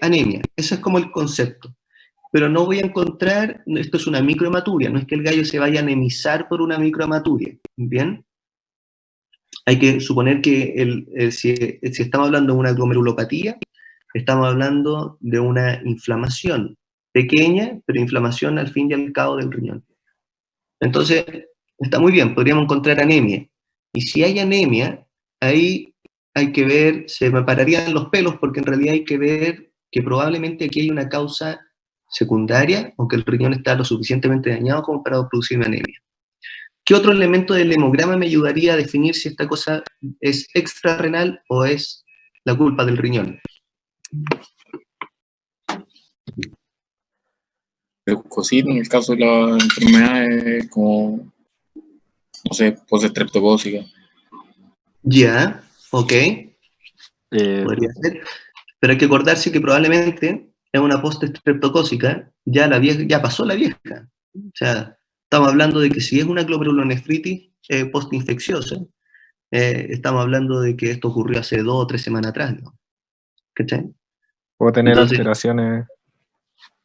[SPEAKER 1] anemia. Ese es como el concepto. Pero no voy a encontrar, esto es una microhematuria, no es que el gallo se vaya a anemizar por una microhematuria, ¿bien? Hay que suponer que si estamos hablando de una glomerulopatía, estamos hablando de una inflamación pequeña, pero inflamación al fin y al cabo del riñón. Entonces, está muy bien, podríamos encontrar anemia. Y si hay anemia, ahí hay que ver, se me pararían los pelos, porque en realidad hay que ver que probablemente aquí hay una causa secundaria, o que el riñón está lo suficientemente dañado como para producir anemia. ¿Qué otro elemento del hemograma me ayudaría a definir si esta cosa es extrarrenal o es la culpa del riñón?
[SPEAKER 2] Leucocito, en el caso de las enfermedades como, no sé, postestreptocócica.
[SPEAKER 1] Ya, ok, podría ser. Pero hay que acordarse que probablemente es una postestreptocócica, ya pasó la vieja. O sea, estamos hablando de que si es una glomerulonefritis postinfecciosa, estamos hablando de que esto ocurrió hace 2 o 3 semanas atrás, ¿no? ¿Cachai?
[SPEAKER 3] Puedo tener
[SPEAKER 1] Entonces,
[SPEAKER 3] alteraciones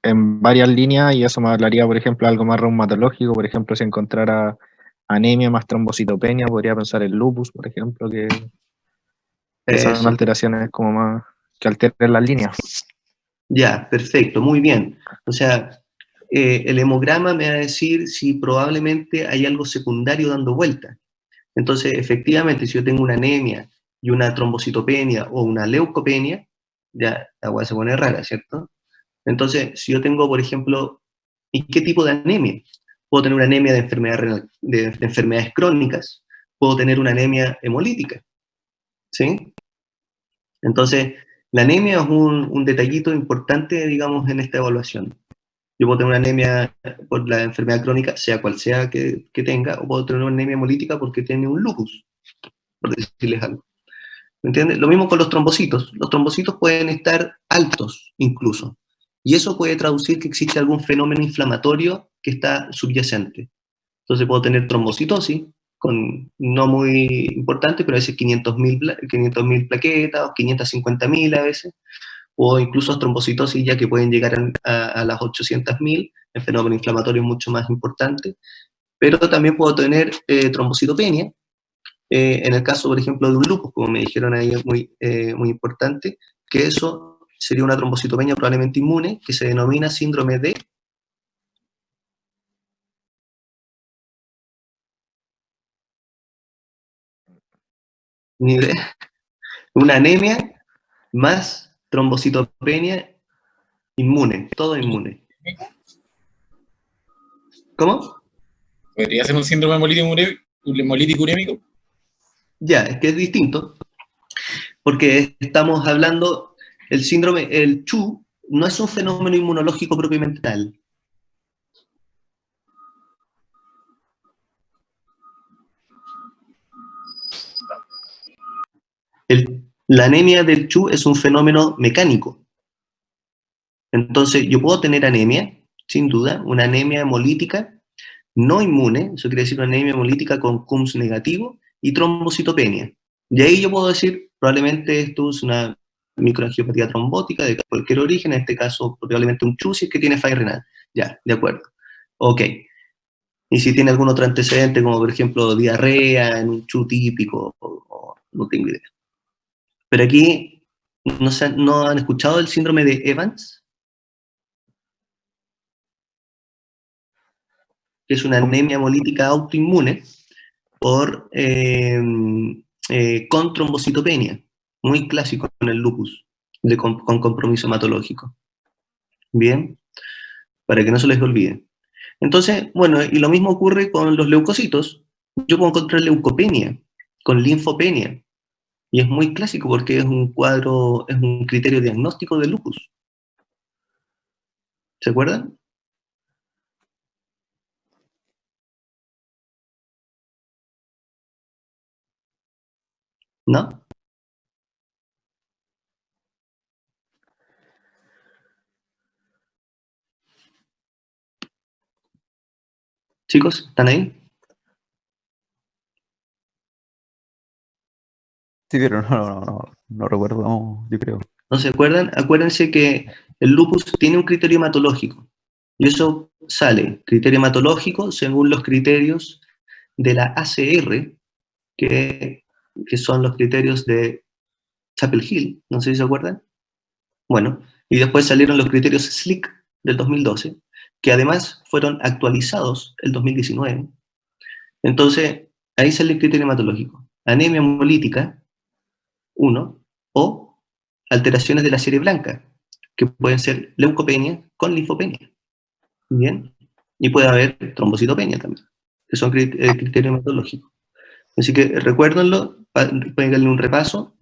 [SPEAKER 3] en varias líneas y eso me hablaría, por ejemplo, algo más reumatológico. Por ejemplo, si encontrara anemia más trombocitopenia, podría pensar en lupus, por ejemplo, que son
[SPEAKER 1] eso.
[SPEAKER 3] alteraciones como más que alteran las líneas.
[SPEAKER 1] Ya, perfecto, muy bien. O sea, el hemograma me va a decir si probablemente hay algo secundario dando vuelta. Entonces, efectivamente, si yo tengo una anemia y una trombocitopenia o una leucopenia, ya la agua se pone rara, ¿cierto? Entonces, si yo tengo, por ejemplo, ¿y qué tipo de anemia? Puedo tener una anemia de, de enfermedades crónicas, puedo tener una anemia hemolítica, ¿sí? Entonces, la anemia es un detallito importante, digamos, en esta evaluación. Yo puedo tener una anemia por la enfermedad crónica, sea cual sea que tenga, o puedo tener una anemia hemolítica porque tiene un lupus, por decirles algo. ¿Me entiendes? Lo mismo con los trombocitos. Los trombocitos pueden estar altos incluso. Y eso puede traducir que existe algún fenómeno inflamatorio que está subyacente. Entonces puedo tener trombocitosis, no muy importante, pero a veces 500.000 plaquetas, o 550.000 a veces, o incluso trombocitosis ya que pueden llegar a las 800.000, el fenómeno inflamatorio es mucho más importante. Pero también puedo tener trombocitopenia, en el caso, por ejemplo, de un lupus, como me dijeron ahí, es muy importante, que eso sería una trombocitopenia probablemente inmune, que se denomina síndrome de Ni idea. Una anemia más trombocitopenia inmune, todo inmune. ¿Cómo?
[SPEAKER 2] ¿Podría ser un síndrome hemolítico urémico?
[SPEAKER 1] Ya, es que es distinto, porque estamos hablando, el síndrome, el CHU, no es un fenómeno inmunológico propiamente tal. La anemia del CHU es un fenómeno mecánico. Entonces, yo puedo tener anemia, sin duda, una anemia hemolítica no inmune, eso quiere decir una anemia hemolítica con CUMS negativo y trombocitopenia. Y ahí yo puedo decir, probablemente esto es una microangiopatía trombótica de cualquier origen, en este caso probablemente un CHU si es que tiene falla renal. Ya, de acuerdo. Ok. Y si tiene algún otro antecedente, como por ejemplo diarrea en un CHU típico, o no tengo idea. Pero aquí, ¿no han escuchado el síndrome de Evans? Que es una anemia hemolítica autoinmune con trombocitopenia, muy clásico en el lupus, con compromiso hematológico. Bien, para que no se les olvide. Entonces, bueno, y lo mismo ocurre con los leucocitos. Yo puedo encontrar leucopenia, con linfopenia, y es muy clásico porque es un cuadro, es un criterio diagnóstico del lupus. ¿Se acuerdan? ¿No? Chicos, ¿están ahí?
[SPEAKER 5] Sí, pero no recuerdo, yo creo.
[SPEAKER 1] ¿No se acuerdan? Acuérdense que el lupus tiene un criterio hematológico. Y eso sale, criterio hematológico, según los criterios de la ACR, que son los criterios de Chapel Hill, no sé si se acuerdan. Bueno, y después salieron los criterios SLIC del 2012, que además fueron actualizados el 2019. Entonces, ahí sale el criterio hematológico. Anemia hemolítica, 1, o alteraciones de la serie blanca, que pueden ser leucopenia con linfopenia. Bien, y puede haber trombocitopenia también, que son criterios hematológicos. Así que recuérdenlo, péguenle un repaso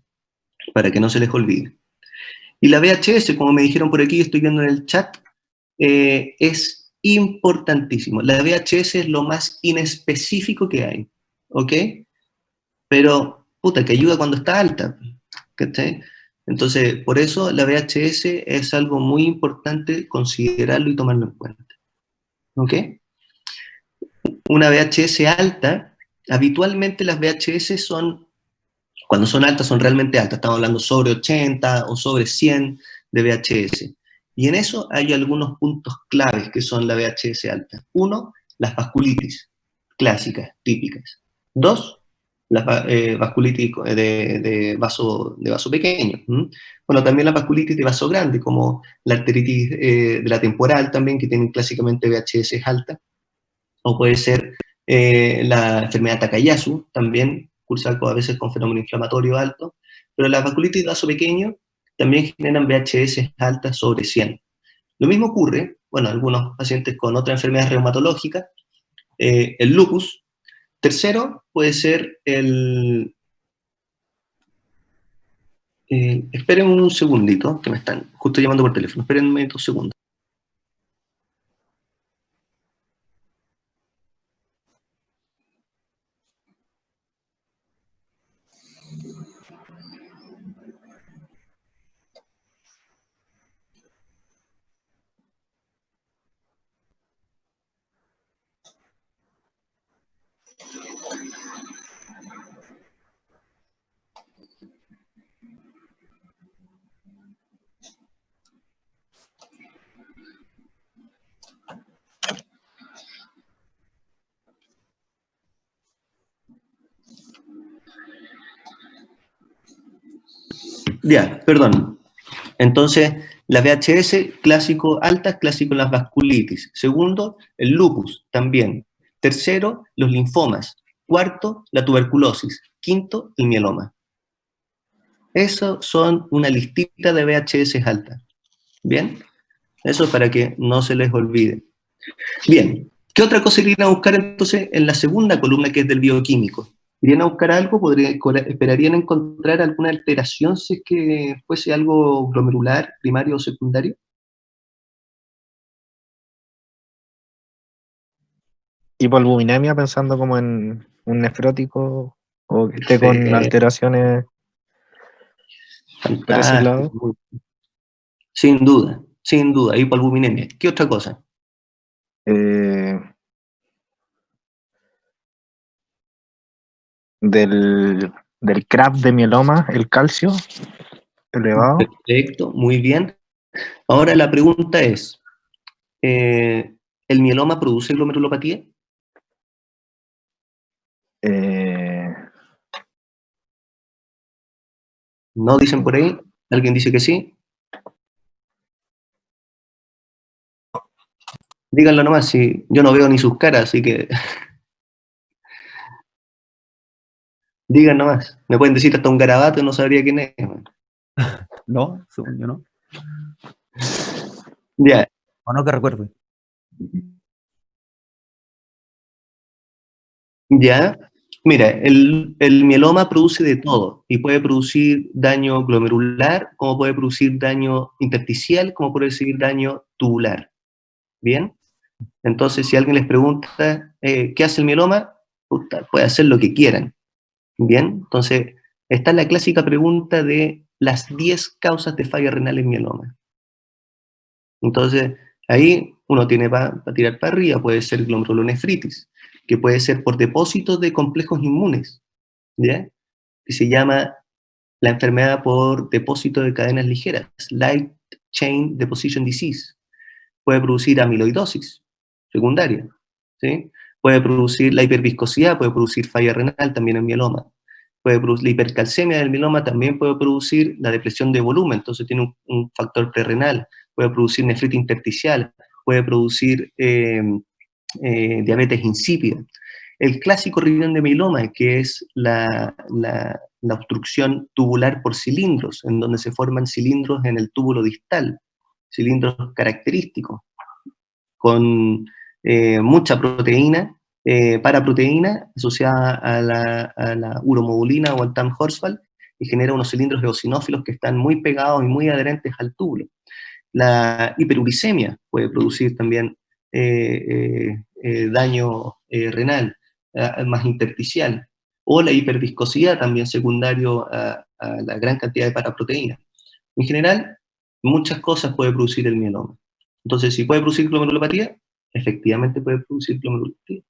[SPEAKER 1] para que no se les olvide. Y la VHS, como me dijeron por aquí, estoy viendo en el chat, es importantísimo. La VHS es lo más inespecífico que hay, ¿ok? Pero, puta, que ayuda cuando está alta, ¿cachai? Entonces, por eso la VHS es algo muy importante considerarlo y tomarlo en cuenta, ¿ok? Una VHS alta, habitualmente las VHS son, cuando son altas, son realmente altas, estamos hablando sobre 80 o sobre 100 de VHS. Y en eso hay algunos puntos claves que son la VHS alta. Uno, las vasculitis clásicas, típicas. Dos, las vasculitis de vaso pequeño. Bueno, también la vasculitis de vaso grande, como la arteritis de la temporal también, que tienen clásicamente VHS alta, o puede ser la enfermedad Takayasu, también cursa a veces con fenómeno inflamatorio alto, pero las vasculitis de vaso pequeño también generan VHS altas sobre 100. Lo mismo ocurre, bueno, algunos pacientes con otras enfermedades reumatológicas, el lupus. Tercero puede ser esperen un segundito, que me están justo llamando por teléfono, espérenme 2 segundos. Ya, perdón. Entonces, la VHS, clásico altas, clásico en las vasculitis. Segundo, el lupus, también. Tercero, los linfomas. Cuarto, la tuberculosis. Quinto, el mieloma. Eso son una listita de VHS alta. ¿Bien? Eso para que no se les olvide. Bien, ¿qué otra cosa irían a buscar entonces en la segunda columna, que es del bioquímico? ¿Irían a buscar algo? ¿Esperarían encontrar alguna alteración si es que fuese algo glomerular, primario o secundario?
[SPEAKER 3] Hipoalbuminemia, pensando como en un nefrótico o que esté con alteraciones por ese lado.
[SPEAKER 1] Fantástico. Sin duda, hipoalbuminemia. ¿Qué otra cosa?
[SPEAKER 3] Eh, del CRAB de mieloma, el calcio elevado.
[SPEAKER 1] Perfecto, muy bien. Ahora la pregunta es, ¿el mieloma produce glomerulopatía?
[SPEAKER 3] Eh,
[SPEAKER 1] ¿No dicen por ahí? ¿Alguien dice que sí? Díganlo nomás, si yo no veo ni sus caras, así que digan nomás. Me pueden decir hasta un garabato y no sabría quién es.
[SPEAKER 5] No, según yo no.
[SPEAKER 1] Ya,
[SPEAKER 5] O no que recuerde.
[SPEAKER 1] ya. Mira, el mieloma produce de todo y puede producir daño glomerular, como puede producir daño intersticial, como puede producir daño tubular. ¿Bien? Entonces, si alguien les pregunta, ¿qué hace el mieloma? Puta, puede hacer lo que quieran. ¿Bien? Entonces, está la clásica pregunta de las 10 causas de falla renal en mieloma. Entonces, ahí uno tiene para tirar para arriba, puede ser glomerulonefritis, que puede ser por depósitos de complejos inmunes, ¿ya? Que se llama la enfermedad por depósito de cadenas ligeras, Light Chain Deposition Disease. Puede producir amiloidosis secundaria, ¿sí? Puede producir la hiperviscosidad, puede producir falla renal también en mieloma. Puede producir la hipercalcemia del mieloma, también puede producir la depresión de volumen, entonces tiene un factor prerrenal. Puede producir nefritis intersticial, puede producir diabetes insípida. El clásico riñón de mieloma, que es la obstrucción tubular por cilindros, en donde se forman cilindros en el túbulo distal, cilindros característicos, con mucha proteína, paraproteína asociada a la uromodulina o al TAM-Horsfall, y genera unos cilindros eosinófilos que están muy pegados y muy adherentes al túbulo. La hiperuricemia puede producir también daño renal, más intersticial, o la hiperviscosidad también secundario a la gran cantidad de paraproteínas. En general, muchas cosas puede producir el mieloma. Entonces, si puede producir glomerulopatía, efectivamente puede producir glomerulopatía.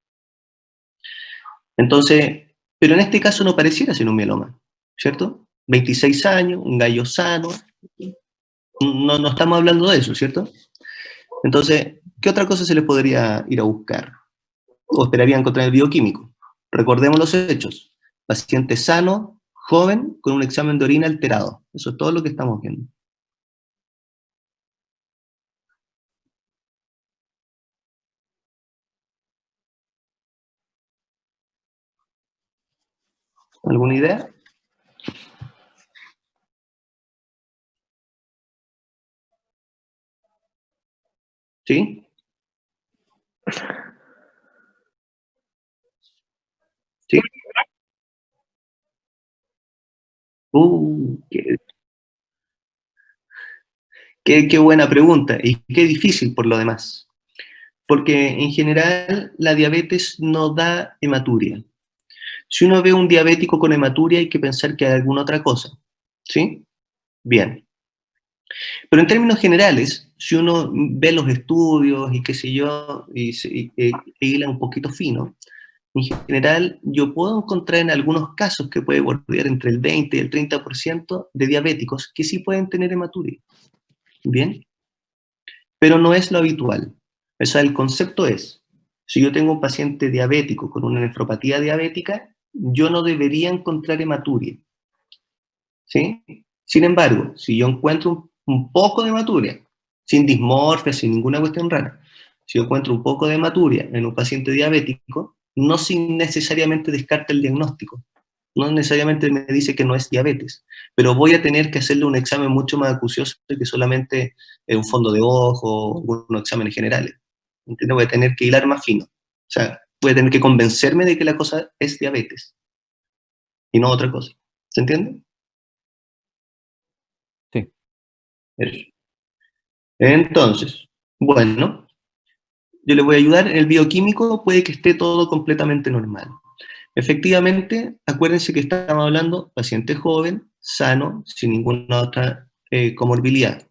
[SPEAKER 1] Entonces, pero en este caso no pareciera ser un mieloma, ¿cierto? 26 años, un gallo sano, no estamos hablando de eso, ¿cierto? Entonces, ¿qué otra cosa se les podría ir a buscar? ¿O esperarían encontrar el bioquímico? Recordemos los hechos. Paciente sano, joven, con un examen de orina alterado. Eso es todo lo que estamos viendo. ¿Alguna idea? ¿Sí? ¿Sí? Qué, qué buena pregunta y qué difícil por lo demás. Porque en general la diabetes no da hematuria. Si uno ve un diabético con hematuria hay que pensar que hay alguna otra cosa. ¿Sí? Bien. Pero en términos generales, si uno ve los estudios y qué sé yo, e hila un poquito fino, en general yo puedo encontrar en algunos casos que puede bordear entre el 20 y el 30% de diabéticos que sí pueden tener hematuria. Bien, pero no es lo habitual. O sea, el concepto es, si yo tengo un paciente diabético con una nefropatía diabética, yo no debería encontrar hematuria. ¿Sí? Sin embargo, si yo encuentro un poco de hematuria, sin dismorfia, sin ninguna cuestión rara, si yo encuentro un poco de hematuria en un paciente diabético, no necesariamente descarta el diagnóstico. No necesariamente me dice que no es diabetes, pero voy a tener que hacerle un examen mucho más acucioso que solamente un fondo de ojo o unos exámenes generales. ¿Entiendes? Voy a tener que hilar más fino. O sea, voy a tener que convencerme de que la cosa es diabetes y no otra cosa. ¿Se entiende?
[SPEAKER 5] Sí.
[SPEAKER 1] Eso. Entonces, bueno, yo le voy a ayudar. En el bioquímico puede que esté todo completamente normal. Efectivamente, acuérdense que estamos hablando paciente joven, sano, sin ninguna otra comorbilidad.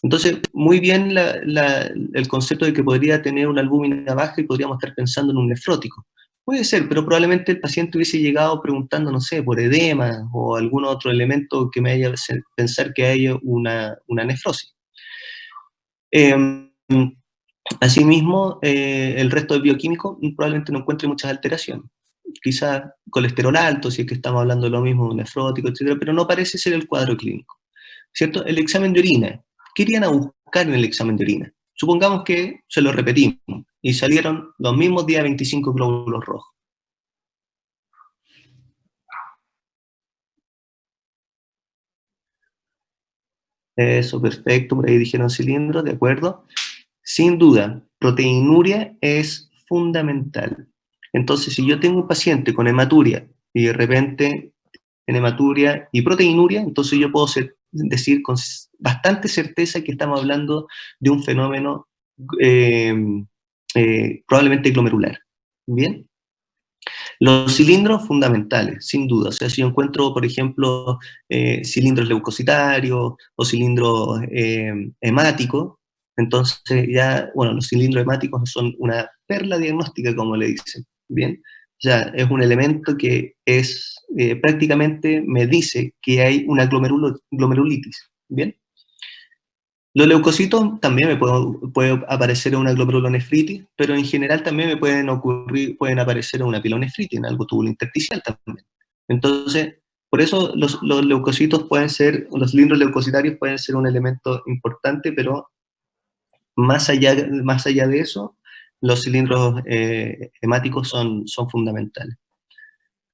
[SPEAKER 1] Entonces, muy bien el concepto de que podría tener una albúmina baja y podríamos estar pensando en un nefrótico. Puede ser, pero probablemente el paciente hubiese llegado preguntando, no sé, por edema o algún otro elemento que me haya pensar que haya una nefrosis. Asimismo, el resto del bioquímico probablemente no encuentre muchas alteraciones. Quizás colesterol alto, si es que estamos hablando de lo mismo, nefrótico, etcétera, pero no parece ser el cuadro clínico. ¿Cierto? El examen de orina. ¿Qué irían a buscar en el examen de orina? Supongamos que se lo repetimos y salieron los mismos días 25 glóbulos rojos. Eso, perfecto, por ahí dijeron cilindros, de acuerdo. Sin duda, proteinuria es fundamental. Entonces, si yo tengo un paciente con hematuria y de repente en hematuria y proteinuria, entonces yo puedo decir con bastante certeza que estamos hablando de un fenómeno eh, probablemente glomerular. ¿Bien? Los cilindros fundamentales, sin duda. O sea, si yo encuentro, por ejemplo, cilindros leucocitarios o cilindros hemáticos, entonces ya, bueno, los cilindros hemáticos son una perla diagnóstica, como le dicen, ¿bien? O sea, es un elemento que es, prácticamente me dice que hay una glomerulitis, ¿bien? Los leucocitos también me puede aparecer en una glomerulonefritis, pero en general también me pueden aparecer en una pilonefritis, en algo tubulo intersticial también. Entonces, por eso los leucocitos pueden ser, los cilindros leucocitarios pueden ser un elemento importante, pero más allá de eso, los cilindros hemáticos son fundamentales.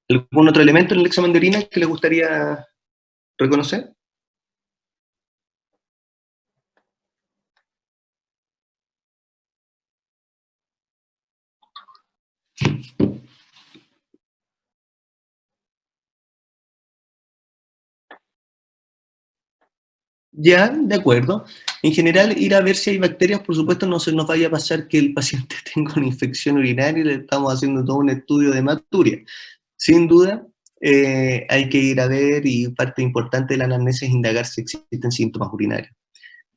[SPEAKER 1] ¿Algún otro elemento en el examen de orina que les gustaría reconocer? Ya, de acuerdo. En general, ir a ver si hay bacterias, por supuesto, no se nos vaya a pasar que el paciente tenga una infección urinaria y le estamos haciendo todo un estudio de hematuria. Sin duda, hay que ir a ver y parte importante de la anamnesis es indagar si existen síntomas urinarios.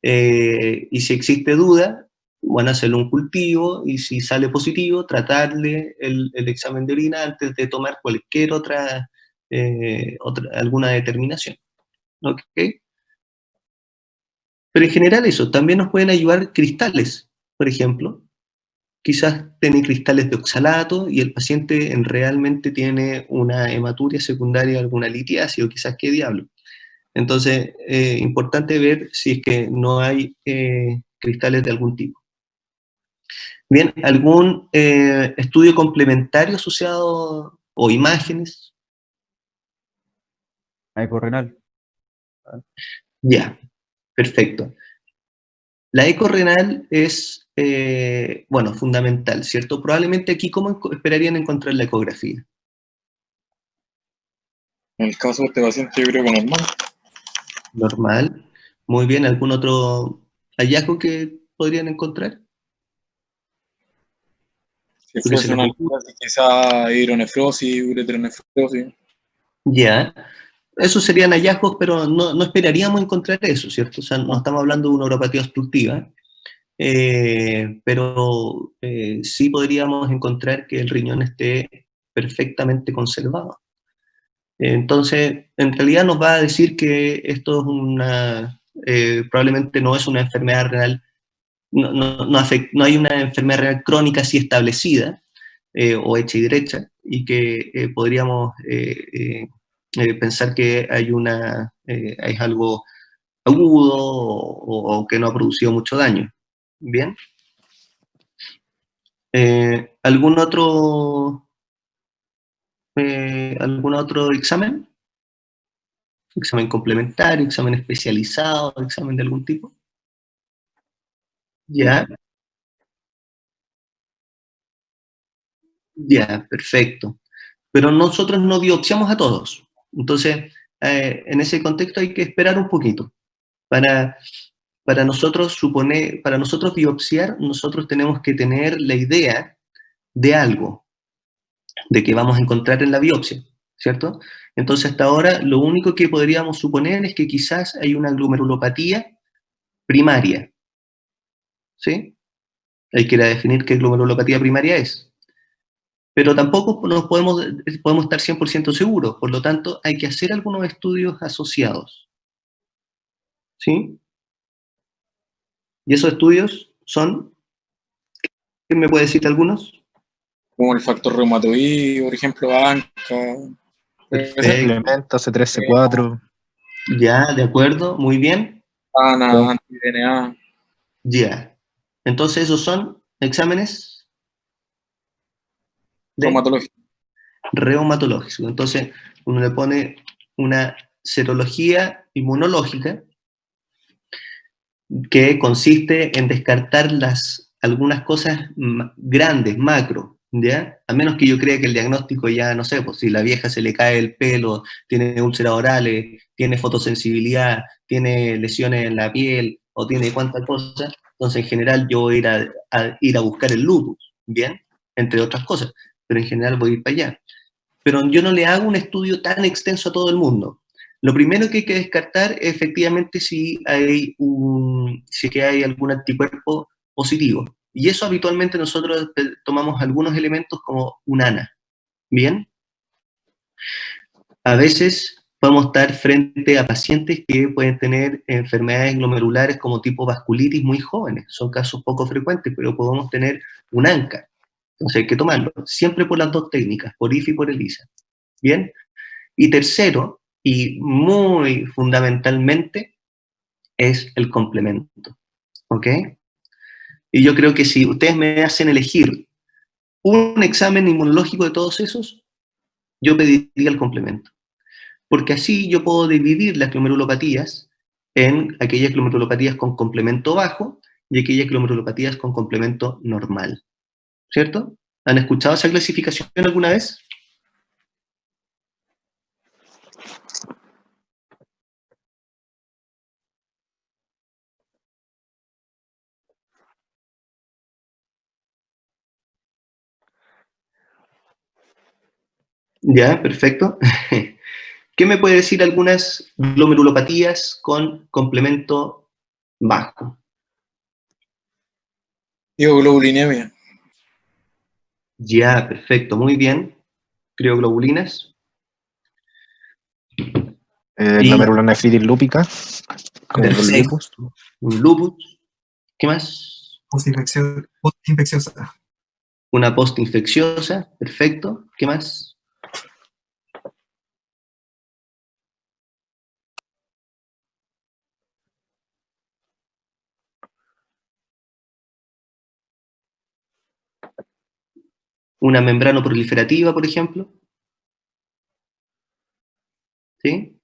[SPEAKER 1] Y si existe duda, bueno, hacerle un cultivo y si sale positivo, tratarle el examen de orina antes de tomar cualquier alguna determinación. ¿Ok? Pero en general eso, también nos pueden ayudar cristales, por ejemplo. Quizás tiene cristales de oxalato y el paciente realmente tiene una hematuria secundaria, alguna litiasis o quizás qué diablo. Entonces, importante ver si es que no hay cristales de algún tipo. Bien, ¿algún estudio complementario asociado o imágenes?
[SPEAKER 5] Ecorrenal.
[SPEAKER 1] Ya, perfecto. La eco renal es, bueno, fundamental, ¿cierto? Probablemente aquí, ¿cómo esperarían encontrar la ecografía?
[SPEAKER 2] En el caso de este paciente, yo creo que normal.
[SPEAKER 1] Normal. Muy bien, ¿algún otro hallazgo que podrían encontrar?
[SPEAKER 2] Si
[SPEAKER 1] ¿Lo que se
[SPEAKER 2] fuese
[SPEAKER 1] les
[SPEAKER 2] una
[SPEAKER 1] ocurre?
[SPEAKER 2] litiasis, quizá hidronefrosis, uretronefrosis.
[SPEAKER 1] Ya. Esos serían hallazgos, pero no esperaríamos encontrar eso, ¿cierto? O sea, no estamos hablando de una uropatía obstructiva, pero sí podríamos encontrar que el riñón esté perfectamente conservado. Entonces, en realidad nos va a decir que esto es probablemente no es una enfermedad renal, no hay una enfermedad renal crónica así establecida o hecha y derecha, y que podríamos pensar que es algo agudo o que no ha producido mucho daño. Bien. ¿Algún otro ¿Algún otro examen? ¿Examen complementario, examen especializado, examen de algún tipo? Ya, ya, perfecto. Pero nosotros no biopsiamos a todos. Entonces, en ese contexto hay que esperar un poquito. Para, para nosotros suponer, para nosotros biopsiar, nosotros tenemos que tener la idea de algo, de que vamos a encontrar en la biopsia, ¿cierto? Entonces, hasta ahora, lo único que podríamos suponer es que quizás hay una glomerulopatía primaria, ¿sí? Hay que ir a definir qué glomerulopatía primaria es. Pero tampoco podemos estar 100% seguros, por lo tanto, hay que hacer algunos estudios asociados, ¿sí? Y esos estudios son, ¿qué me puede decir algunos?
[SPEAKER 2] Como el factor reumatoide, por ejemplo, ANCA. ¿Puede ser?
[SPEAKER 1] Perfecto,
[SPEAKER 3] Complemento C3, C4.
[SPEAKER 1] ya, de acuerdo, muy bien,
[SPEAKER 2] ANA, anti-DNA,
[SPEAKER 1] ya. Entonces, esos son exámenes de
[SPEAKER 2] reumatología.
[SPEAKER 1] reumatológicos. Entonces, uno le pone una serología inmunológica que consiste en descartar algunas cosas grandes, macro, ¿ya? A menos que yo crea que el diagnóstico ya, no sé, pues si la vieja se le cae el pelo, tiene úlceras orales, tiene fotosensibilidad, tiene lesiones en la piel, o tiene cuánta cosa, entonces en general yo voy ir a buscar el lupus, ¿bien? Entre otras cosas, pero en general voy a ir para allá. Pero yo no le hago un estudio tan extenso a todo el mundo. Lo primero que hay que descartar es efectivamente si que hay algún anticuerpo positivo. Y eso habitualmente nosotros tomamos algunos elementos como un ANA. ¿Bien? A veces podemos estar frente a pacientes que pueden tener enfermedades glomerulares como tipo vasculitis muy jóvenes. Son casos poco frecuentes, pero podemos tener un ANCA. Entonces hay que tomarlo. Siempre por las dos técnicas, por IFI y por ELISA. ¿Bien? Y tercero, y muy fundamentalmente, es el complemento. ¿Ok? Y yo creo que si ustedes me hacen elegir un examen inmunológico de todos esos, yo pediría el complemento. Porque así yo puedo dividir las glomerulopatías en aquellas glomerulopatías con complemento bajo y aquellas glomerulopatías con complemento normal. ¿Cierto? ¿Han escuchado esa clasificación alguna vez? Ya, perfecto. ¿Qué me puede decir algunas glomerulopatías con complemento bajo?
[SPEAKER 2] Bioglobulinemia.
[SPEAKER 1] Ya, perfecto, muy bien. Crioglobulinas. Y
[SPEAKER 3] Glomerulonefritis lúpica, como el
[SPEAKER 1] perfecto,
[SPEAKER 3] lupus.
[SPEAKER 1] un lupus. ¿Qué más?
[SPEAKER 4] Postinfecciosa.
[SPEAKER 1] Una postinfecciosa. Perfecto. ¿Qué más? Una membrana proliferativa, por ejemplo. ¿Sí?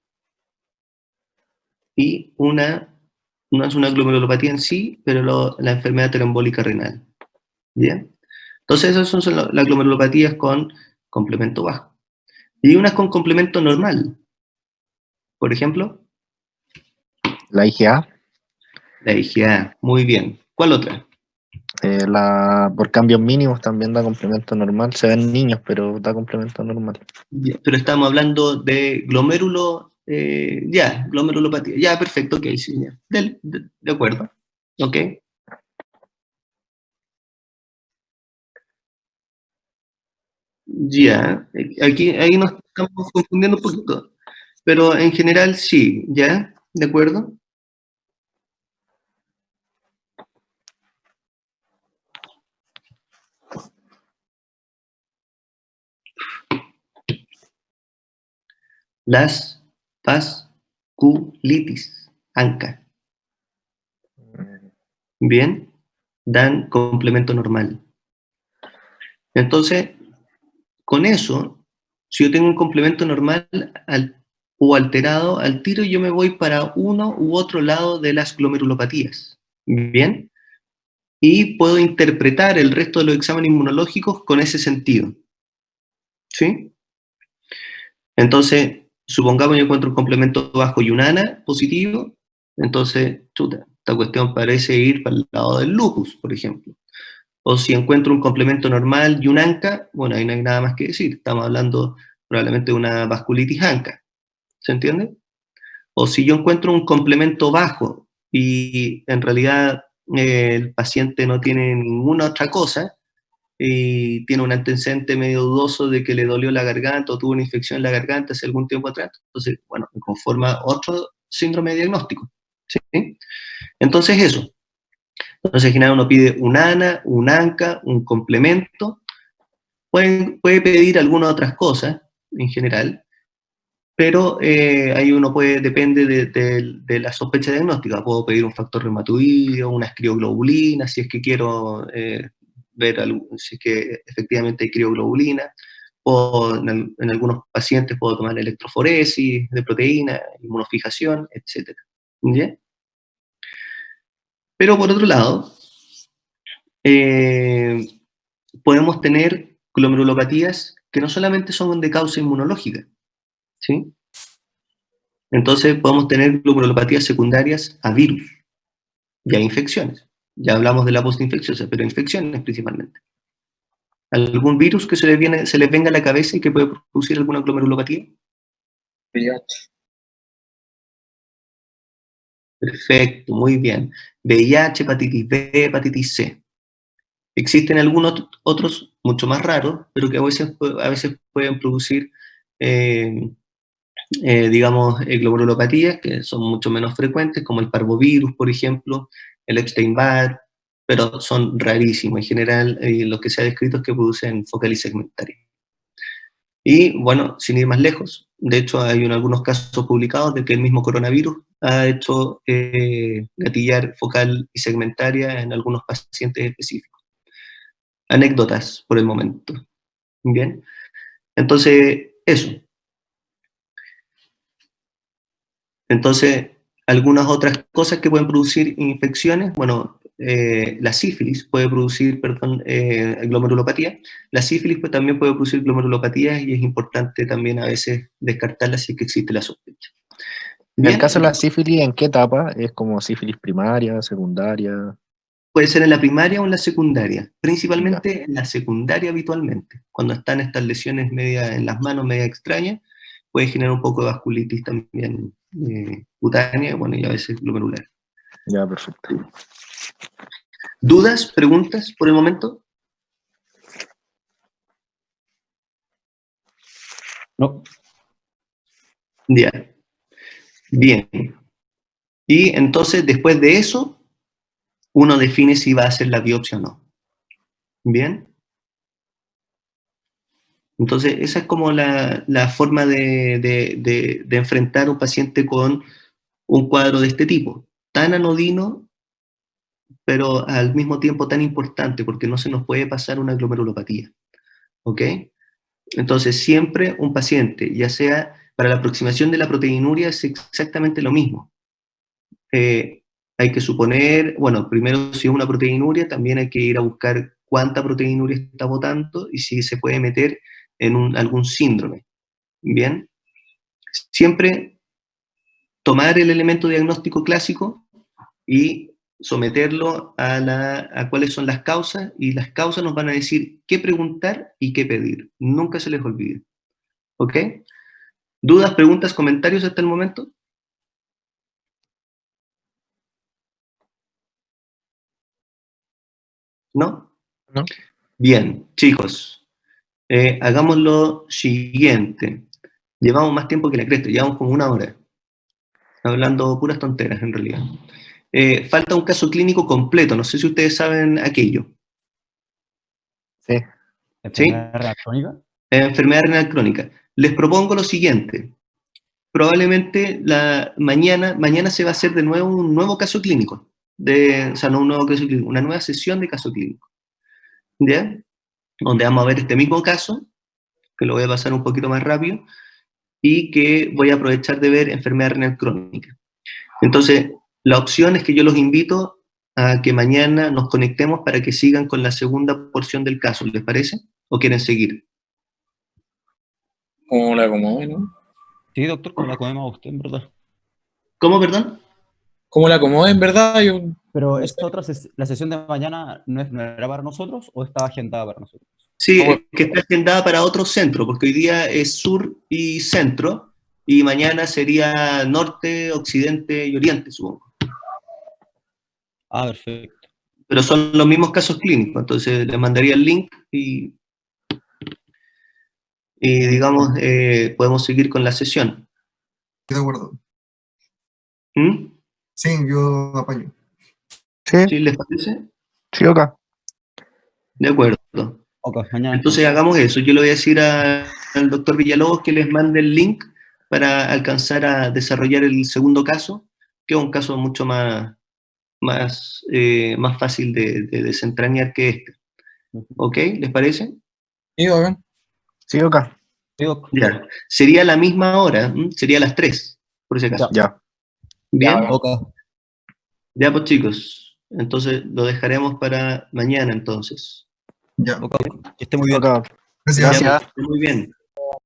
[SPEAKER 1] Y no es una glomerulopatía en sí, pero la enfermedad tromboembólica renal. ¿Bien? Entonces esas son las glomerulopatías con complemento bajo. Y unas con complemento normal. Por ejemplo,
[SPEAKER 3] La IgA,
[SPEAKER 1] la IgA. Muy bien. ¿Cuál otra?
[SPEAKER 3] por cambios mínimos también da complemento normal. Se ven niños, pero da complemento normal.
[SPEAKER 1] Ya, pero estamos hablando de glomérulo, glomerulopatía. Ya, perfecto, ok, sí, ya. De acuerdo. Ok. Ya, ahí nos estamos confundiendo un poquito. Pero en general sí, ¿ya? ¿De acuerdo? Las vasculitis, ANCA. Bien, dan complemento normal. Entonces, con eso Si yo tengo un complemento normal o alterado, al tiro yo me voy para uno u otro lado de las glomerulopatías. ¿Bien? Y puedo interpretar el resto de los exámenes inmunológicos con ese sentido. ¿Sí? Entonces, supongamos yo encuentro un complemento bajo y un ANA positivo, entonces, chuta, esta cuestión parece ir para el lado del lupus, por ejemplo. O si encuentro un complemento normal y un ANCA, bueno, ahí no hay nada más que decir. Estamos hablando probablemente de una vasculitis ANCA. ¿Se entiende? O si yo encuentro un complemento bajo y en realidad el paciente no tiene ninguna otra cosa y tiene un antecedente medio dudoso de que le dolió la garganta o tuvo una infección en la garganta hace algún tiempo atrás, entonces, bueno, me conforma otro síndrome diagnóstico. ¿Sí? Entonces eso. Entonces, en general uno pide un ANA, un ANCA, un complemento, puede pedir algunas otras cosas en general, pero ahí uno puede, depende de la sospecha diagnóstica, puedo pedir un factor reumatoideo, unas crioglobulinas, si es que quiero ver si es que efectivamente hay crioglobulina, o en algunos pacientes puedo tomar electroforesis de proteína, inmunofijación, etc. ¿Ya? Pero por otro lado, podemos tener glomerulopatías que no solamente son de causa inmunológica, ¿sí? Entonces podemos tener glomerulopatías secundarias a virus y a infecciones. Ya hablamos de la postinfecciosa, pero infecciones principalmente. ¿Algún virus que se les venga a la cabeza y que puede producir alguna glomerulopatía?
[SPEAKER 2] VIH.
[SPEAKER 1] Perfecto, muy bien. VIH, hepatitis B, hepatitis C. Existen algunos otros mucho más raros, pero que a veces pueden producir, digamos, glomerulopatías que son mucho menos frecuentes, como el parvovirus, por ejemplo, el Epstein-Barr, pero son rarísimos. En general, lo que se ha descrito es que producen focal segmentaria. Y bueno, sin ir más lejos, de hecho hay algunos casos publicados de que el mismo coronavirus ha hecho gatillar focal y segmentaria en algunos pacientes específicos. Anécdotas por el momento. Bien, entonces eso. Entonces, algunas otras cosas que pueden producir infecciones, bueno, la sífilis puede producir, perdón, glomerulopatía. La sífilis pues, también puede producir glomerulopatía y es importante también a veces descartarla si es que existe la sospecha.
[SPEAKER 3] En el
[SPEAKER 1] Bien,
[SPEAKER 3] caso de la sífilis, ¿en qué etapa? ¿Es como sífilis primaria, secundaria?
[SPEAKER 1] puede ser en la primaria o en la secundaria, principalmente en la secundaria habitualmente. Cuando están estas lesiones media en las manos, media extrañas, puede generar un poco de vasculitis también cutánea, bueno, y a veces glomerular.
[SPEAKER 3] Ya, perfecto.
[SPEAKER 1] ¿Dudas, preguntas por el momento?
[SPEAKER 5] No.
[SPEAKER 1] Ya. Bien. Y entonces, después de eso, uno define si va a hacer la biopsia o no. Bien. Entonces, esa es como la forma de enfrentar a un paciente con un cuadro de este tipo. Tan anodino, pero al mismo tiempo tan importante, porque no se nos puede pasar una glomerulopatía. ¿Ok? Entonces, siempre un paciente, ya sea para la aproximación de la proteinuria, es exactamente lo mismo. Hay que suponer, bueno, primero si es una proteinuria, también hay que ir a buscar cuánta proteinuria está botando y si se puede meter en algún síndrome. Bien, siempre tomar el elemento diagnóstico clásico y someterlo a cuáles son las causas, y las causas nos van a decir qué preguntar y qué pedir. Nunca se les olvide. ¿Ok? ¿Dudas, preguntas, comentarios hasta el momento? ¿No?
[SPEAKER 3] ¿No?
[SPEAKER 1] Bien, chicos, hagamos lo siguiente. Llevamos más tiempo que la cresta, llevamos como 1 hora, hablando puras tonteras en realidad. Falta un caso clínico completo, no sé si ustedes saben aquello.
[SPEAKER 3] Sí.
[SPEAKER 1] ¿Sí?
[SPEAKER 5] ¿Enfermedad renal crónica?
[SPEAKER 1] Enfermedad renal crónica. Les propongo lo siguiente. Probablemente mañana se va a hacer de nuevo un nuevo caso clínico. O sea, no un nuevo caso clínico, una nueva sesión de caso clínico. ¿Ya? Donde vamos a ver este mismo caso, que lo voy a pasar un poquito más rápido, y que voy a aprovechar de ver enfermedad renal crónica. Entonces, la opción es que yo los invito a que mañana nos conectemos para que sigan con la segunda porción del caso, ¿les parece? ¿O quieren seguir?
[SPEAKER 2] Como la acomode, ¿no?
[SPEAKER 5] Sí, doctor, como la acomodemos a usted, en verdad.
[SPEAKER 1] ¿Cómo, perdón?
[SPEAKER 2] Como la acomode, en verdad. Yo,
[SPEAKER 5] Pero
[SPEAKER 2] no
[SPEAKER 5] esta
[SPEAKER 2] sé.
[SPEAKER 5] otra, la sesión de mañana no era para nosotros o estaba agendada para nosotros.
[SPEAKER 1] Sí,
[SPEAKER 2] ¿Cómo?
[SPEAKER 1] es que está agendada para otro centro, porque hoy día es sur y centro, y mañana sería norte, occidente y oriente, supongo.
[SPEAKER 5] Ah, perfecto.
[SPEAKER 1] Pero son los mismos casos clínicos, entonces les mandaría el link y digamos, podemos seguir con la sesión.
[SPEAKER 4] Estoy de acuerdo.
[SPEAKER 1] ¿Mm?
[SPEAKER 4] Sí, yo apaño.
[SPEAKER 3] Sí,
[SPEAKER 1] ¿Sí les parece?
[SPEAKER 3] sí, acá.
[SPEAKER 1] De acuerdo.
[SPEAKER 5] Ok, mañana.
[SPEAKER 1] Entonces hagamos eso. Yo le voy a decir al doctor Villalobos que les mande el link para alcanzar a desarrollar el segundo caso, que es un caso mucho más fácil de desentrañar que este. ¿Ok? ¿Les parece?
[SPEAKER 2] Sí, bacán.
[SPEAKER 3] Sí, acá.
[SPEAKER 5] Sí, doc.
[SPEAKER 1] Ya. Sería la misma hora, sería a las 3, por si acaso.
[SPEAKER 3] Ya.
[SPEAKER 1] Bien.
[SPEAKER 2] Ya,
[SPEAKER 5] Ok.
[SPEAKER 1] Ya, pues chicos. Entonces lo dejaremos para mañana entonces.
[SPEAKER 4] Ya.
[SPEAKER 5] Ok. Que esté muy bien.
[SPEAKER 3] Acá.
[SPEAKER 4] Gracias.
[SPEAKER 1] Ya,
[SPEAKER 3] Gracias.
[SPEAKER 1] pues, muy bien.